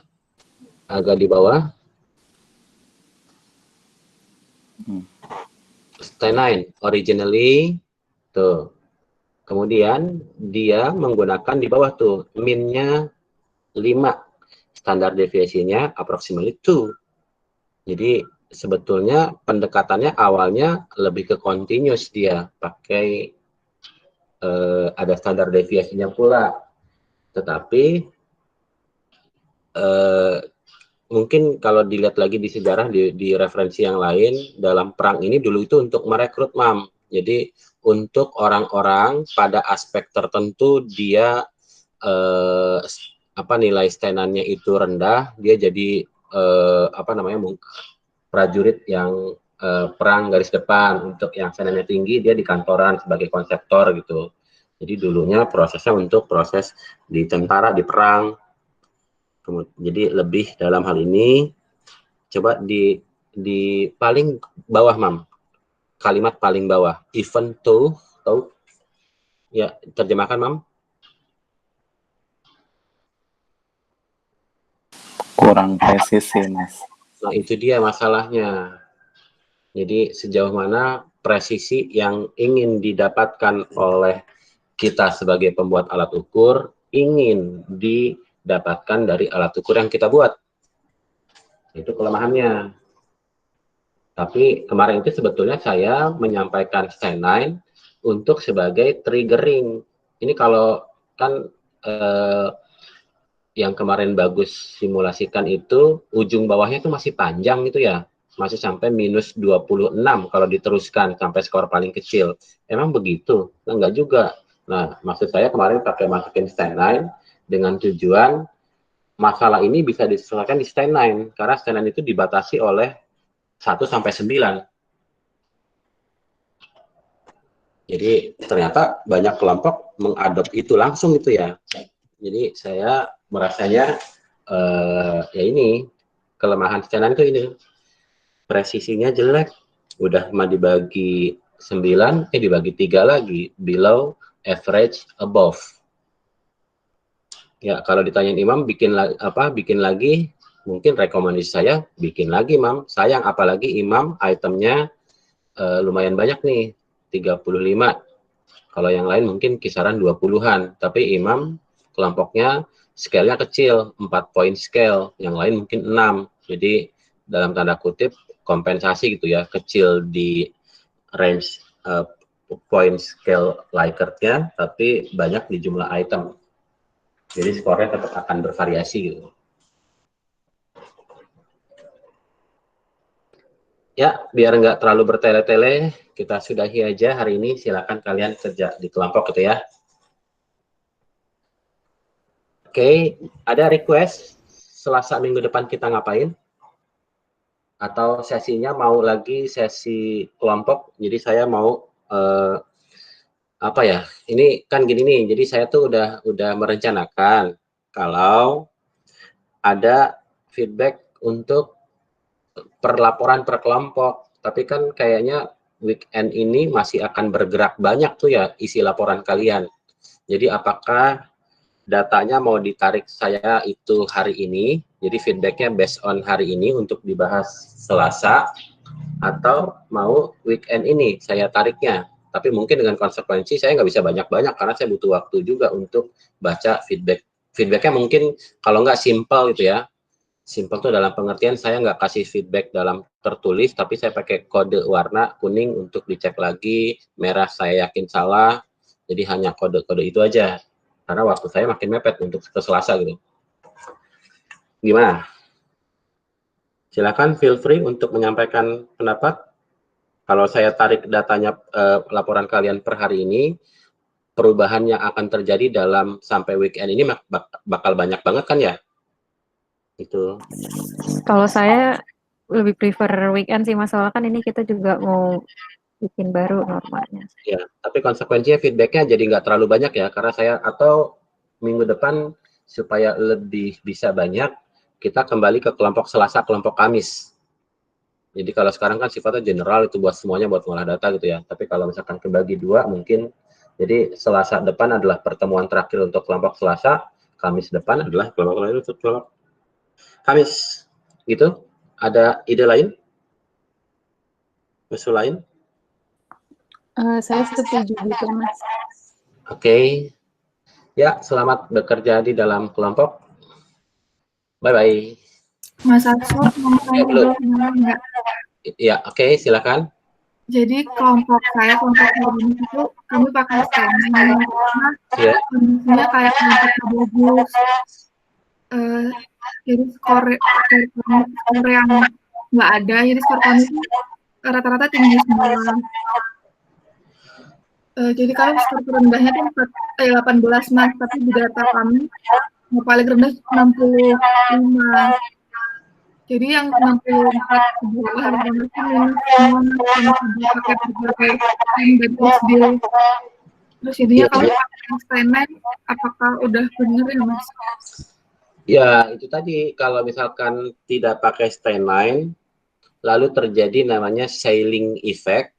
agak di bawah. Stay 9 originally tuh. Kemudian dia menggunakan di bawah tuh min-nya 5. Standar deviasinya approximately 2. Jadi sebetulnya pendekatannya awalnya lebih ke continuous, dia pakai ada standar deviasinya pula. Tetapi mungkin kalau dilihat lagi di sejarah, di referensi yang lain, dalam perang ini dulu itu untuk merekrut, Mam. Jadi untuk orang-orang pada aspek tertentu dia nilai stenannya itu rendah, dia jadi prajurit yang perang garis depan. Untuk yang stenannya tinggi, dia di kantoran sebagai konseptor gitu. Jadi dulunya prosesnya untuk proses di tentara, di perang. Jadi lebih dalam hal ini, coba di paling bawah, Mam, kalimat paling bawah, even though, ya terjemahkan, Mam.
Kurang presisi, Mas.
Nah, itu dia masalahnya. Jadi sejauh mana presisi yang ingin didapatkan oleh kita sebagai pembuat alat ukur ingin didapatkan dari alat ukur yang kita buat. Itu kelemahannya. Tapi kemarin itu sebetulnya saya menyampaikan Stay 9 untuk sebagai triggering. Ini kalau kan yang kemarin bagus simulasikan itu ujung bawahnya itu masih panjang gitu ya. Masih sampai minus 26 kalau diteruskan sampai skor paling kecil. Emang begitu? Nah, enggak juga. Nah, maksud saya kemarin pakai masukin Stay 9 dengan tujuan masalah ini bisa diselesaikan di Stay 9. Karena Stay 9 itu dibatasi oleh 1 sampai 9. Jadi ternyata banyak kelompok mengadop itu langsung gitu ya. Jadi saya merasanya ya ini kelemahan Stay 9 itu ini. Presisinya jelek. Udah mah dibagi 9, dibagi 3 lagi, below, average, above. Ya, kalau ditanyain Imam bikin lagi, mungkin rekomendasi saya bikin lagi, Mam. Sayang apalagi Imam itemnya lumayan banyak nih, 35. Kalau yang lain mungkin kisaran 20-an, tapi Imam kelompoknya scale-nya kecil, 4 point scale, yang lain mungkin 6. Jadi dalam tanda kutip kompensasi gitu ya, kecil di range point scale Likert-nya, tapi banyak di jumlah item. Jadi skornya tetap akan bervariasi gitu. Ya, biar nggak terlalu bertele-tele, kita sudahi aja hari ini. Silakan kalian kerja di kelompok gitu ya. Oke, ada request Selasa minggu depan kita ngapain? Atau sesinya mau lagi sesi kelompok? Jadi saya mau ini kan gini nih. Jadi saya tuh udah merencanakan kalau ada feedback untuk perlaporan per kelompok, tapi kan kayaknya weekend ini masih akan bergerak banyak tuh ya isi laporan kalian. Jadi apakah datanya mau ditarik saya itu hari ini, jadi feedbacknya based on hari ini untuk dibahas Selasa, atau mau weekend ini saya tariknya. Tapi mungkin dengan konsekuensi saya nggak bisa banyak-banyak karena saya butuh waktu juga untuk baca feedback. Feedbacknya mungkin kalau nggak simple gitu ya. Simple tuh dalam pengertian saya nggak kasih feedback dalam tertulis, tapi saya pakai kode warna kuning untuk dicek lagi, merah saya yakin salah, jadi hanya kode-kode itu aja. Karena waktu saya makin mepet untuk ke Selasa gitu. Gimana? Silakan feel free untuk menyampaikan pendapat. Kalau saya tarik datanya laporan kalian per hari ini, perubahan yang akan terjadi dalam sampai weekend ini bakal banyak banget kan ya? Itu.
Kalau saya lebih prefer weekend sih, masalah kan ini kita juga mau bikin baru normanya.
Ya, tapi konsekuensinya feedbacknya jadi nggak terlalu banyak ya, karena saya atau minggu depan supaya lebih bisa banyak, kita kembali ke kelompok Selasa, kelompok Kamis. Jadi kalau sekarang kan sifatnya general, itu buat semuanya, buat ngolah data gitu ya. Tapi kalau misalkan kebagi 2 mungkin, jadi Selasa depan adalah pertemuan terakhir untuk kelompok Selasa, Kamis depan adalah kelompok lain untuk kelompok Kamis, gitu? Ada ide lain? Usul lain?
Saya setuju juga, Mas.
Oke. Ya, selamat bekerja di dalam kelompok. Bye-bye.
Mas Arso, mau tanya
belum.
dulu enggak?
Ya, oke, silakan.
Jadi kelompok organisasi itu kami pakai scanning karena
Ya.
kondisinya kayak kelompok bagus. Jadi skor yang nggak ada, jadi skor kami itu rata-rata tinggi semua. Jadi kami skor terendahnya itu 18 Mas, tapi di data kami yang paling rendah 65. Jadi yang 64 ke bawah minus semua yang pakai berbagai dan SD. Terus jadinya kalau pakai Steinman, apakah udah benar ya Mas?
Ya, itu tadi kalau misalkan tidak pakai Steinline, lalu terjadi namanya ceiling effect.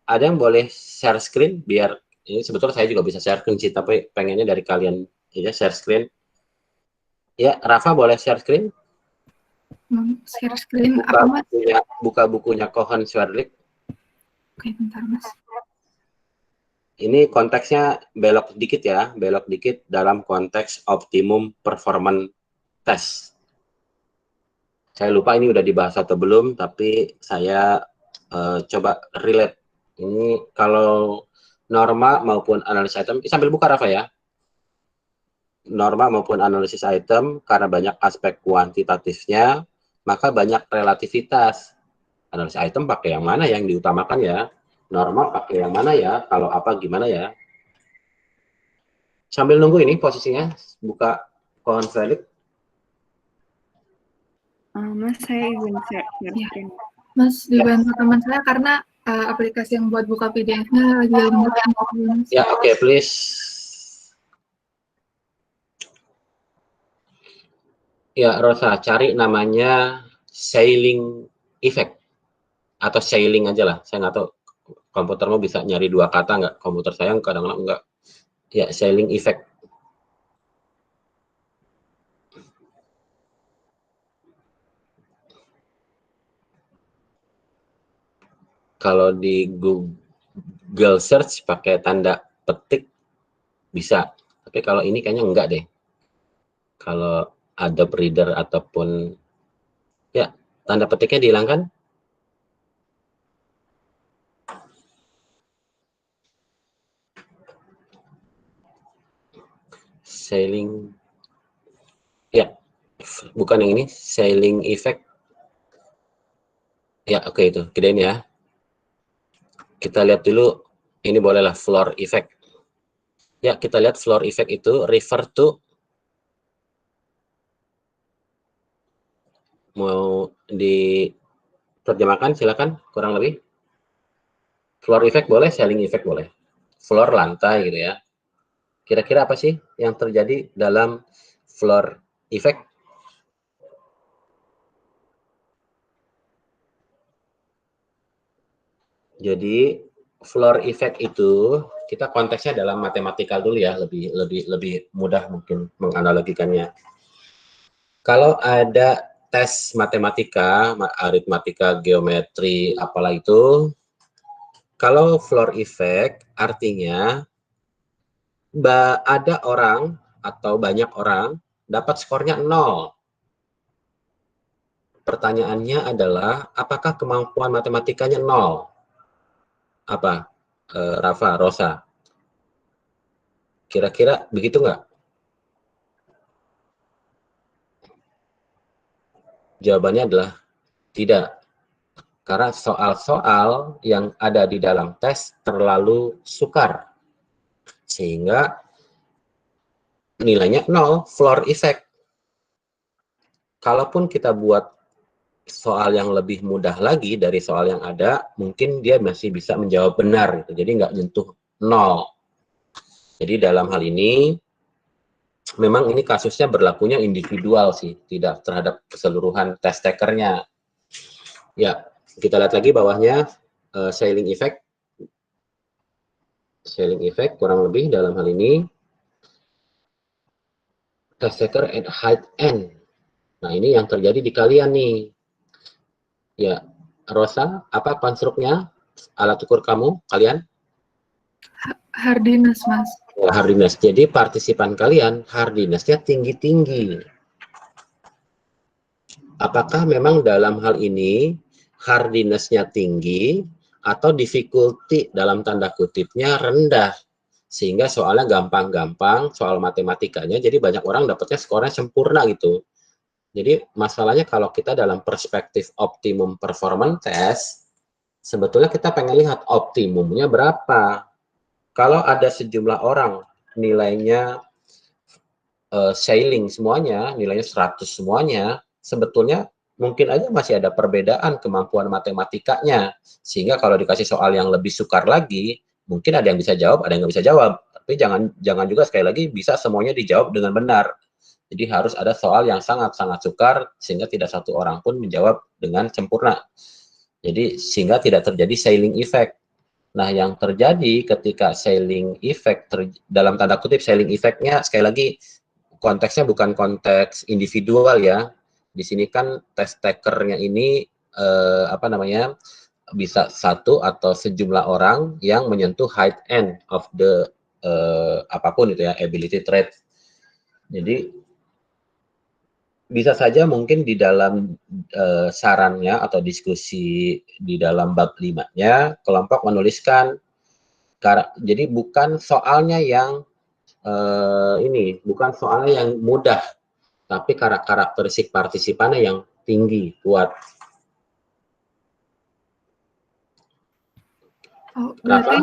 Ada yang boleh share screen biar ini sebetulnya saya juga bisa share screen sih, tapi pengennya dari kalian ya share screen. Ya, Rafa boleh share screen?
Share screen apa Mas?
Buka bukunya Cohen Swerdlik.
Oke, bentar Mas.
Ini konteksnya belok dikit ya, belok dikit dalam konteks optimum performance test. Saya lupa ini udah dibahas atau belum, tapi saya coba relate. Ini kalau norma maupun analisis item, sambil buka Rafa ya. Norma maupun analisis item, karena banyak aspek kuantitatifnya, maka banyak relativitas. Analisis item pakai yang mana yang diutamakan ya? Norma pakai yang mana ya? Kalau apa gimana ya? Sambil nunggu ini posisinya, buka Cohen Swerdlik.
Mas, saya izin share screen.
Mas, dibantu teman saya karena aplikasi yang buat buka PDF-nya lagi lemot.
Ya, oke, please. Ya, Rosa, cari namanya ceiling effect. Atau ceiling aja lah, saya nggak tahu. Komputermu bisa nyari dua kata nggak? Komputer saya kadang-kadang nggak. Ya, ceiling effect. Kalau di Google Search pakai tanda petik bisa, tapi kalau ini kayaknya enggak deh. Kalau Adobe Reader ataupun ya tanda petiknya dihilangkan. Ceiling, ya bukan yang ini, ceiling effect. Ya oke, itu gedein ya. Kita lihat dulu, ini bolehlah floor effect. Ya, kita lihat floor effect itu refer to, mau diterjemahkan silakan, kurang lebih. Floor effect boleh, ceiling effect boleh. Floor lantai gitu ya. Kira-kira apa sih yang terjadi dalam floor effect? Jadi floor effect itu kita konteksnya dalam matematikal dulu ya, lebih mudah mungkin menganalogikannya. Kalau ada tes matematika, aritmatika, geometri, apalah itu, kalau floor effect artinya ada orang atau banyak orang dapat skornya 0. Pertanyaannya adalah apakah kemampuan matematikanya 0? Apa, Rafa, Rosa? Kira-kira begitu nggak? Jawabannya adalah tidak. Karena soal-soal yang ada di dalam tes terlalu sukar. Sehingga nilainya 0, floor effect. Kalaupun kita buat soal yang lebih mudah lagi dari soal yang ada, mungkin dia masih bisa menjawab benar. Gitu. Jadi nggak nyentuh 0. Jadi dalam hal ini, memang ini kasusnya berlakunya individual sih, tidak terhadap keseluruhan test takernya. Ya, kita lihat lagi bawahnya, ceiling effect. Ceiling effect kurang lebih dalam hal ini, test taker at height n. Nah, ini yang terjadi di kalian nih. Ya, Rosa, apa konstruknya alat ukur kamu, kalian?
Hardiness, Mas.
Hardiness. Jadi partisipan kalian hardiness-nya tinggi-tinggi. Apakah memang dalam hal ini hardiness-nya tinggi atau difficulty dalam tanda kutipnya rendah? Sehingga soalnya gampang-gampang, soal matematikanya, jadi banyak orang dapatnya skornya sempurna gitu. Jadi masalahnya kalau kita dalam perspektif optimum performance test, sebetulnya kita pengen lihat optimumnya berapa. Kalau ada sejumlah orang nilainya sailing semuanya, nilainya 100 semuanya, sebetulnya mungkin aja masih ada perbedaan kemampuan matematikanya. Sehingga kalau dikasih soal yang lebih sukar lagi, mungkin ada yang bisa jawab, ada yang nggak bisa jawab. Tapi jangan juga sekali lagi bisa semuanya dijawab dengan benar. Jadi harus ada soal yang sangat-sangat sukar sehingga tidak satu orang pun menjawab dengan sempurna. Jadi sehingga tidak terjadi sailing effect. Nah, yang terjadi ketika sailing effect dalam tanda kutip sailing effect-nya sekali lagi konteksnya bukan konteks individual ya. Di sini kan test taker-nya ini bisa satu atau sejumlah orang yang menyentuh height end of the apapun itu ya, ability trait. Jadi bisa saja mungkin di dalam sarannya atau diskusi di dalam bab 5-nya kelompok menuliskan jadi bukan soalnya yang bukan soalnya yang mudah, tapi karakteristik partisipannya yang tinggi, kuat.
Oh, berarti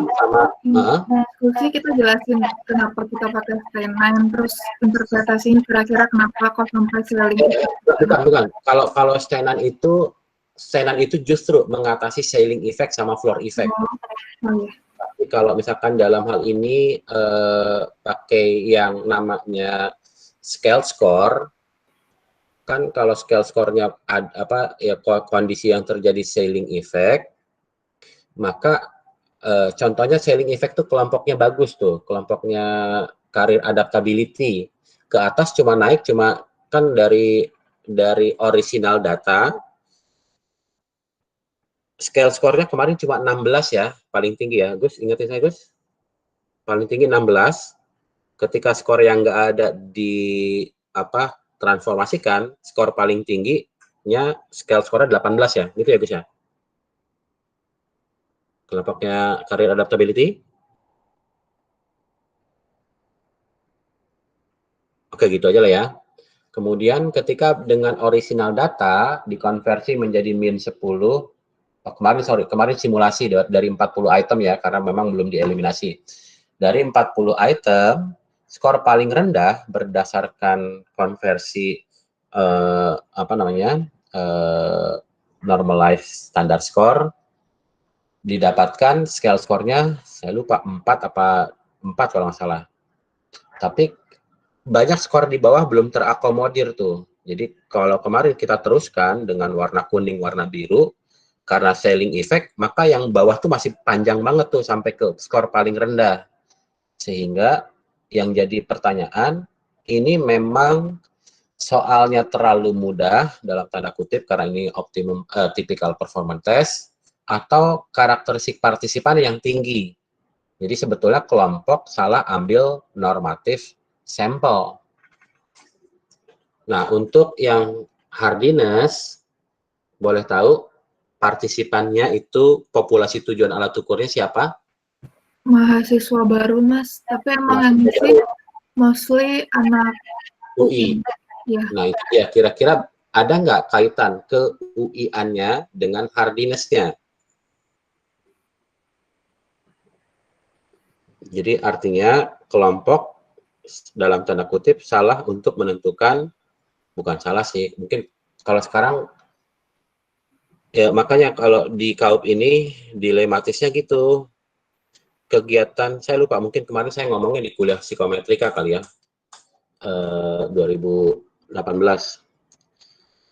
diskusi kita jelasin kenapa kita pakai staining, terus interpretasinya kira-kira kenapa kok sampai sailing effect.
Bukan. Kalau staining itu justru mengatasi sailing effect sama floor effect.
Iya.
Tapi kalau misalkan dalam hal ini pakai yang namanya scale score, kan kalau scale score-nya kondisi yang terjadi sailing effect, maka contohnya sailing effect tuh kelompoknya bagus tuh, kelompoknya career adaptability. Ke atas cuma naik kan dari original data, scale score-nya kemarin cuma 16 ya, paling tinggi ya. Gus, ingetin saya Gus. Paling tinggi 16. Ketika skor yang nggak ada di transformasikan, skor paling tingginya scale score-nya 18 ya. Gitu ya Gus ya. Kelompoknya career adaptability. Oke, gitu aja lah ya. Kemudian ketika dengan original data dikonversi menjadi min 10, kemarin simulasi dari 40 item ya, karena memang belum dieliminasi. Dari 40 item, skor paling rendah berdasarkan konversi normalized standard score didapatkan scale skornya, saya lupa 4 kalau nggak salah. Tapi banyak skor di bawah belum terakomodir tuh. Jadi kalau kemarin kita teruskan dengan warna kuning, warna biru, karena sailing effect, maka yang bawah tuh masih panjang banget tuh sampai ke skor paling rendah. Sehingga yang jadi pertanyaan, ini memang soalnya terlalu mudah dalam tanda kutip karena ini optimum typical performance test, atau karakteristik partisipan yang tinggi. Jadi sebetulnya kelompok salah ambil normatif sampel. Nah, untuk yang hardiness, boleh tahu partisipannya itu populasi tujuan alat ukurnya siapa?
Mahasiswa baru, Mas. Tapi emang yang ngisi mostly anak UI. Ya.
Nah, itu ya kira-kira ada nggak kaitan ke UI-annya dengan hardiness-nya? Jadi artinya kelompok dalam tanda kutip salah untuk menentukan, bukan salah sih, mungkin kalau sekarang ya makanya kalau di KAUP ini dilematisnya gitu, kegiatan saya lupa, mungkin kemarin saya ngomongnya di kuliah psikometrika kali ya, 2018.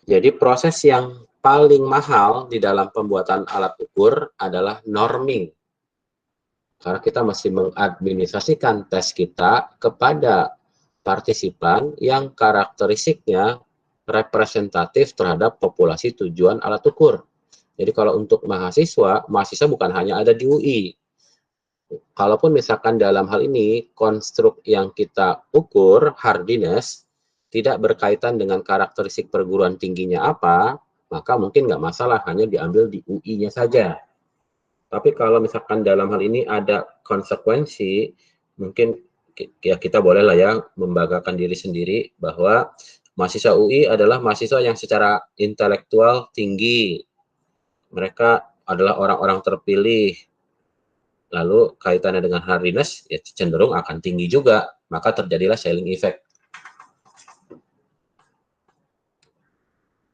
Jadi proses yang paling mahal di dalam pembuatan alat ukur adalah norming. Karena kita masih mengadministrasikan tes kita kepada partisipan yang karakteristiknya representatif terhadap populasi tujuan alat ukur. Jadi kalau untuk mahasiswa bukan hanya ada di UI. Kalaupun misalkan dalam hal ini konstruk yang kita ukur, hardiness, tidak berkaitan dengan karakteristik perguruan tingginya apa, maka mungkin nggak masalah, hanya diambil di UI-nya saja. Tapi kalau misalkan dalam hal ini ada konsekuensi, mungkin ya kita boleh lah ya membanggakan diri sendiri bahwa mahasiswa UI adalah mahasiswa yang secara intelektual tinggi. Mereka adalah orang-orang terpilih. Lalu kaitannya dengan hardiness ya cenderung akan tinggi juga, maka terjadilah scaling effect.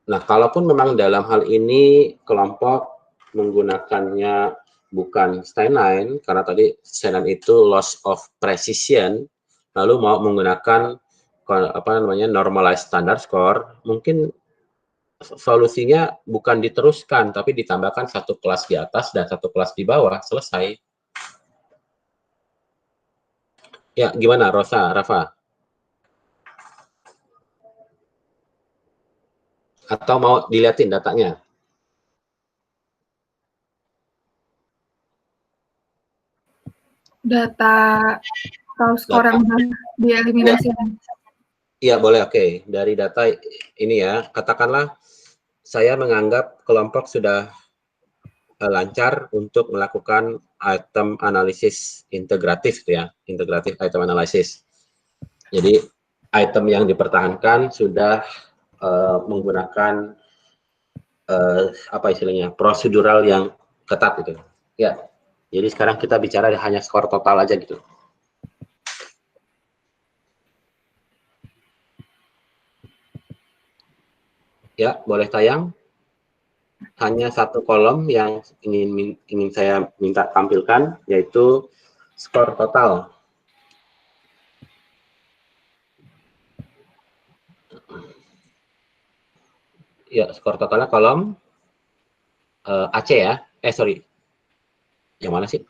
Nah, kalaupun memang dalam hal ini kelompok menggunakannya bukan Steinlein, karena tadi Steinlein itu loss of precision, lalu mau menggunakan normalized standard score, mungkin solusinya bukan diteruskan, tapi ditambahkan satu kelas di atas dan satu kelas di bawah, selesai. Ya, gimana Rafa? Atau mau dilihatin datanya?
Data atau skor yang dieliminasi.
Iya, boleh, oke. Dari data ini ya, katakanlah saya menganggap kelompok sudah lancar untuk melakukan item analisis integratif ya, integratif item analysis. Jadi item yang dipertahankan sudah menggunakan apa istilahnya, prosedural yang ketat gitu. Ya. Jadi sekarang kita bicara hanya skor total aja gitu. Ya, boleh tayang. Hanya satu kolom yang ingin saya minta tampilkan, yaitu skor total. Ya, skor totalnya kolom AC ya. Sorry. Yang mana sih?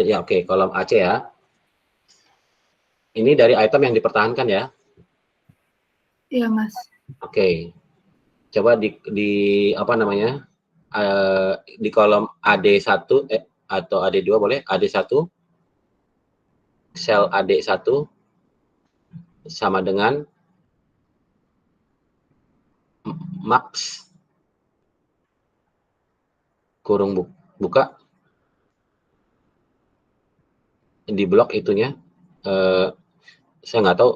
Ya, oke, kolom AC ya. Ini dari item yang dipertahankan ya.
Iya, Mas.
Oke. Coba di apa namanya? Di kolom AD1 atau AD2 boleh, AD1 sel AD1 sama dengan max kurung buka di blok itunya. Saya nggak tahu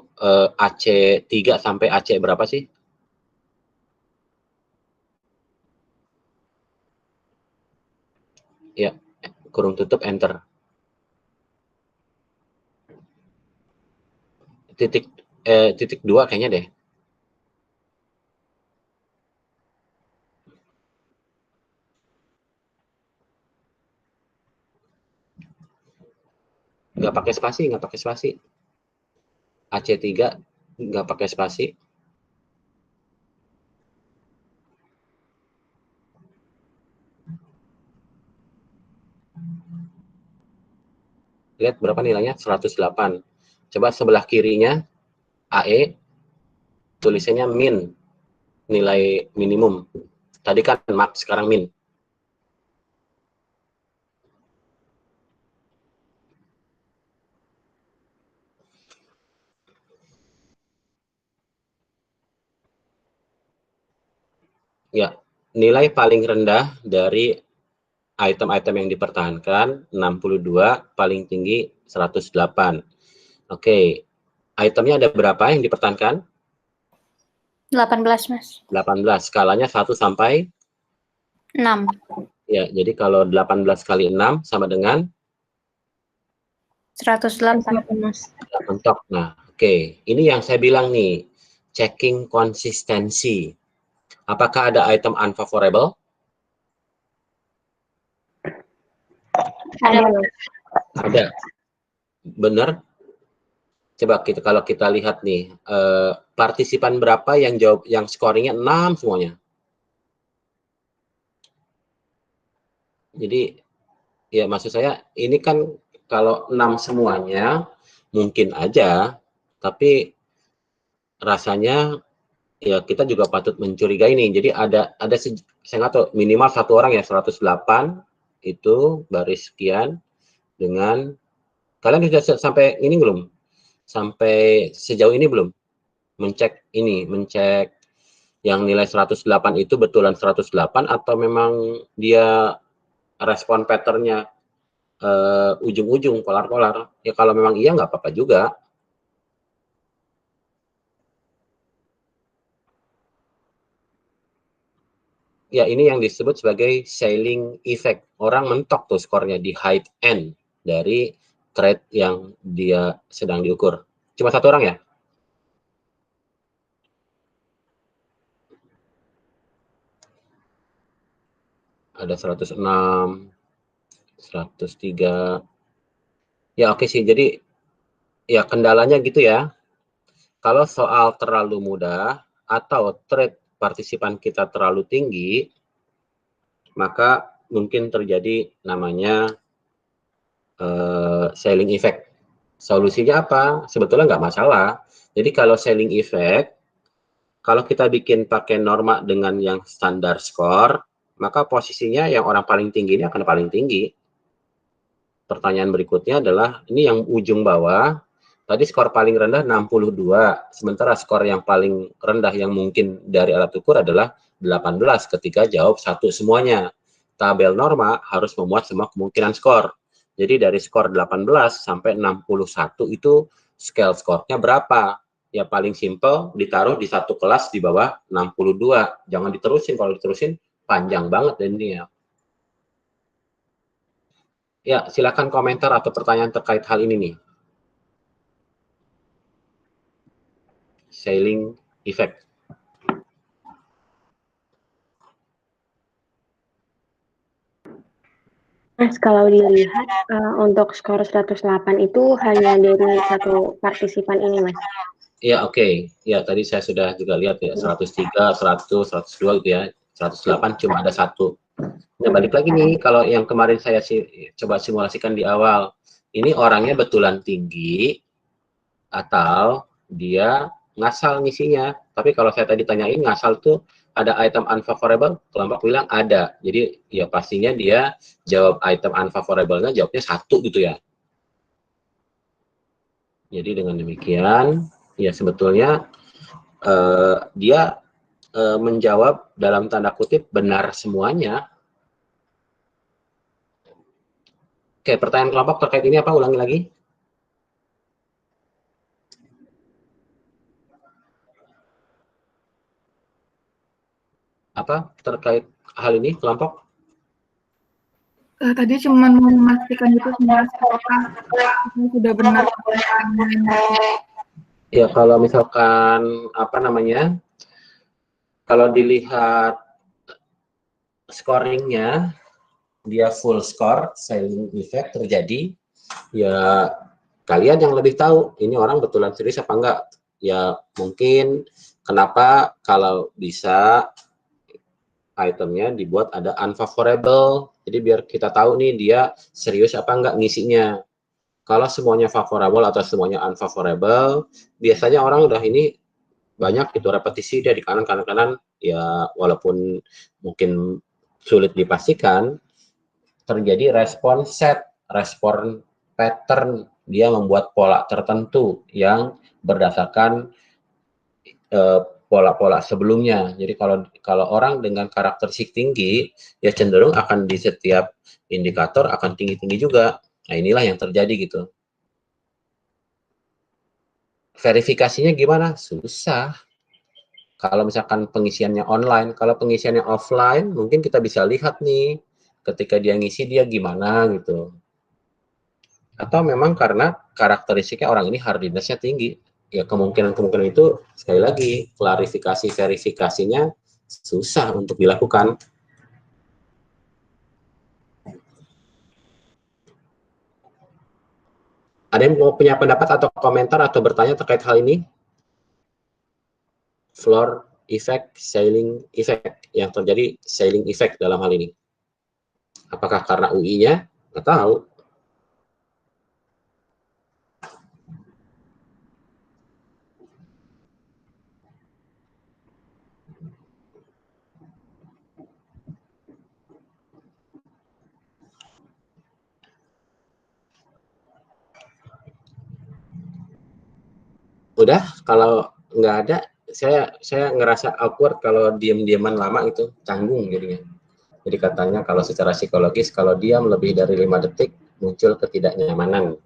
AC3 sampai AC berapa sih? Ya, kurung tutup enter. Titik 2 kayaknya deh. Nggak pakai spasi. AC3 nggak pakai spasi. Lihat berapa nilainya? 108. Coba sebelah kirinya AE, tulisannya min, nilai minimum. Tadi kan max, sekarang min. Ya, nilai paling rendah dari item-item yang dipertahankan 62, paling tinggi 108. Oke, itemnya ada berapa yang dipertahankan?
18, Mas.
18, skalanya 1 sampai
6.
Ya, jadi kalau 18 kali 6 sama dengan
108, Mas.
mentok. Nah, oke. Ini yang saya bilang nih, checking konsistensi. Apakah ada item unfavorable? Ada. Benar? Coba kalau kita lihat nih, partisipan berapa yang jawab, yang scoringnya 6 semuanya. Jadi, ya maksud saya, ini kan kalau 6 semuanya, mungkin aja Tapi rasanya ya kita juga patut mencurigai nih. Jadi ada saya nggak tahu, minimal satu orang ya 108 itu baris sekian dengan kalian sudah sampai ini belum? Sampai sejauh ini belum? Mencek yang nilai 108 itu betulan 108 atau memang dia respon patternnya ujung-ujung polar-polar. Ya kalau memang iya nggak apa-apa juga. Ya ini yang disebut sebagai sailing effect. Orang mentok tuh skornya di high end dari trade yang dia sedang diukur. Cuma satu orang ya? Ada 106, 103. Ya oke sih, jadi ya kendalanya gitu ya. Kalau soal terlalu mudah atau trade partisipan kita terlalu tinggi, maka mungkin terjadi namanya sailing effect. Solusinya apa? Sebetulnya nggak masalah. Jadi kalau sailing effect, kalau kita bikin pakai norma dengan yang standar skor, maka posisinya yang orang paling tinggi ini akan paling tinggi. Pertanyaan berikutnya adalah, ini yang ujung bawah, tadi skor paling rendah 62, sementara skor yang paling rendah yang mungkin dari alat ukur adalah 18 ketika jawab satu semuanya. Tabel norma harus memuat semua kemungkinan skor. Jadi dari skor 18 sampai 61 itu scale skornya berapa? Ya paling simple ditaruh di satu kelas di bawah 62. Jangan diterusin, kalau diterusin panjang banget ini ya. Ya, silakan komentar atau pertanyaan terkait hal ini nih. Sailing effect.
Mas, kalau dilihat untuk skor 108 itu hanya dari satu partisipan ini, Mas.
Ya, oke. Ya, tadi saya sudah juga lihat ya, 103, 100, 102 gitu ya. 108 cuma ada satu. Nah, balik lagi nih, kalau yang kemarin saya coba simulasikan di awal. Ini orangnya betulan tinggi, atau dia ngasal ngisinya. Tapi kalau saya tadi tanyain, ngasal tuh ada item unfavorable, kelompok bilang ada. Jadi ya pastinya dia jawab item unfavorable-nya jawabnya 1 gitu ya. Jadi dengan demikian, ya sebetulnya dia menjawab dalam tanda kutip benar semuanya. Oke, pertanyaan kelompok terkait ini apa? Ulangi lagi. Apa terkait hal ini kelompok?
Tadi cuma mau memastikan itu semua apakah sudah benar.
Ya kalau misalkan apa namanya, kalau dilihat scoringnya dia full score, sailing effect terjadi, ya kalian yang lebih tahu ini orang betulan serius apa enggak. Ya mungkin kenapa kalau bisa itemnya dibuat ada unfavorable, jadi biar kita tahu nih dia serius apa enggak ngisinya. Kalau semuanya favorable atau semuanya unfavorable, biasanya orang udah ini banyak gitu repetisi dia di kanan, ya walaupun mungkin sulit dipastikan, terjadi respon set, respon pattern, dia membuat pola tertentu yang berdasarkan pola-pola sebelumnya. Jadi kalau orang dengan karakteristik tinggi, ya cenderung akan di setiap indikator akan tinggi-tinggi juga. Nah inilah yang terjadi gitu. Verifikasinya gimana? Susah. Kalau misalkan pengisiannya online, kalau pengisiannya offline, mungkin kita bisa lihat nih, ketika dia ngisi dia gimana gitu. Atau memang karena karakteristiknya orang ini hardiness-nya tinggi. Ya kemungkinan-kemungkinan itu sekali lagi klarifikasi verifikasinya susah untuk dilakukan. Ada yang mau punya pendapat atau komentar atau bertanya terkait hal ini? Floor effect, sailing effect, yang terjadi sailing effect dalam hal ini. Apakah karena UI-nya? Nggak tahu. Udah, kalau nggak ada, saya ngerasa awkward kalau diam-diaman lama itu, canggung jadinya. Jadi katanya kalau secara psikologis, kalau diam lebih dari 5 detik, muncul ketidaknyamanan.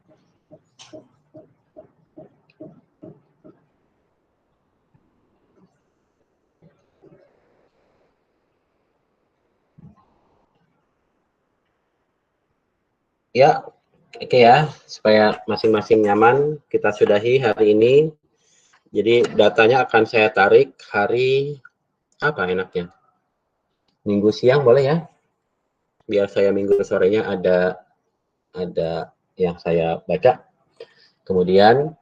Ya, oke ya, supaya masing-masing nyaman, kita sudahi hari ini. Jadi datanya akan saya tarik hari apa enaknya? Minggu siang boleh ya? Biar saya minggu sorenya ada yang saya baca. Kemudian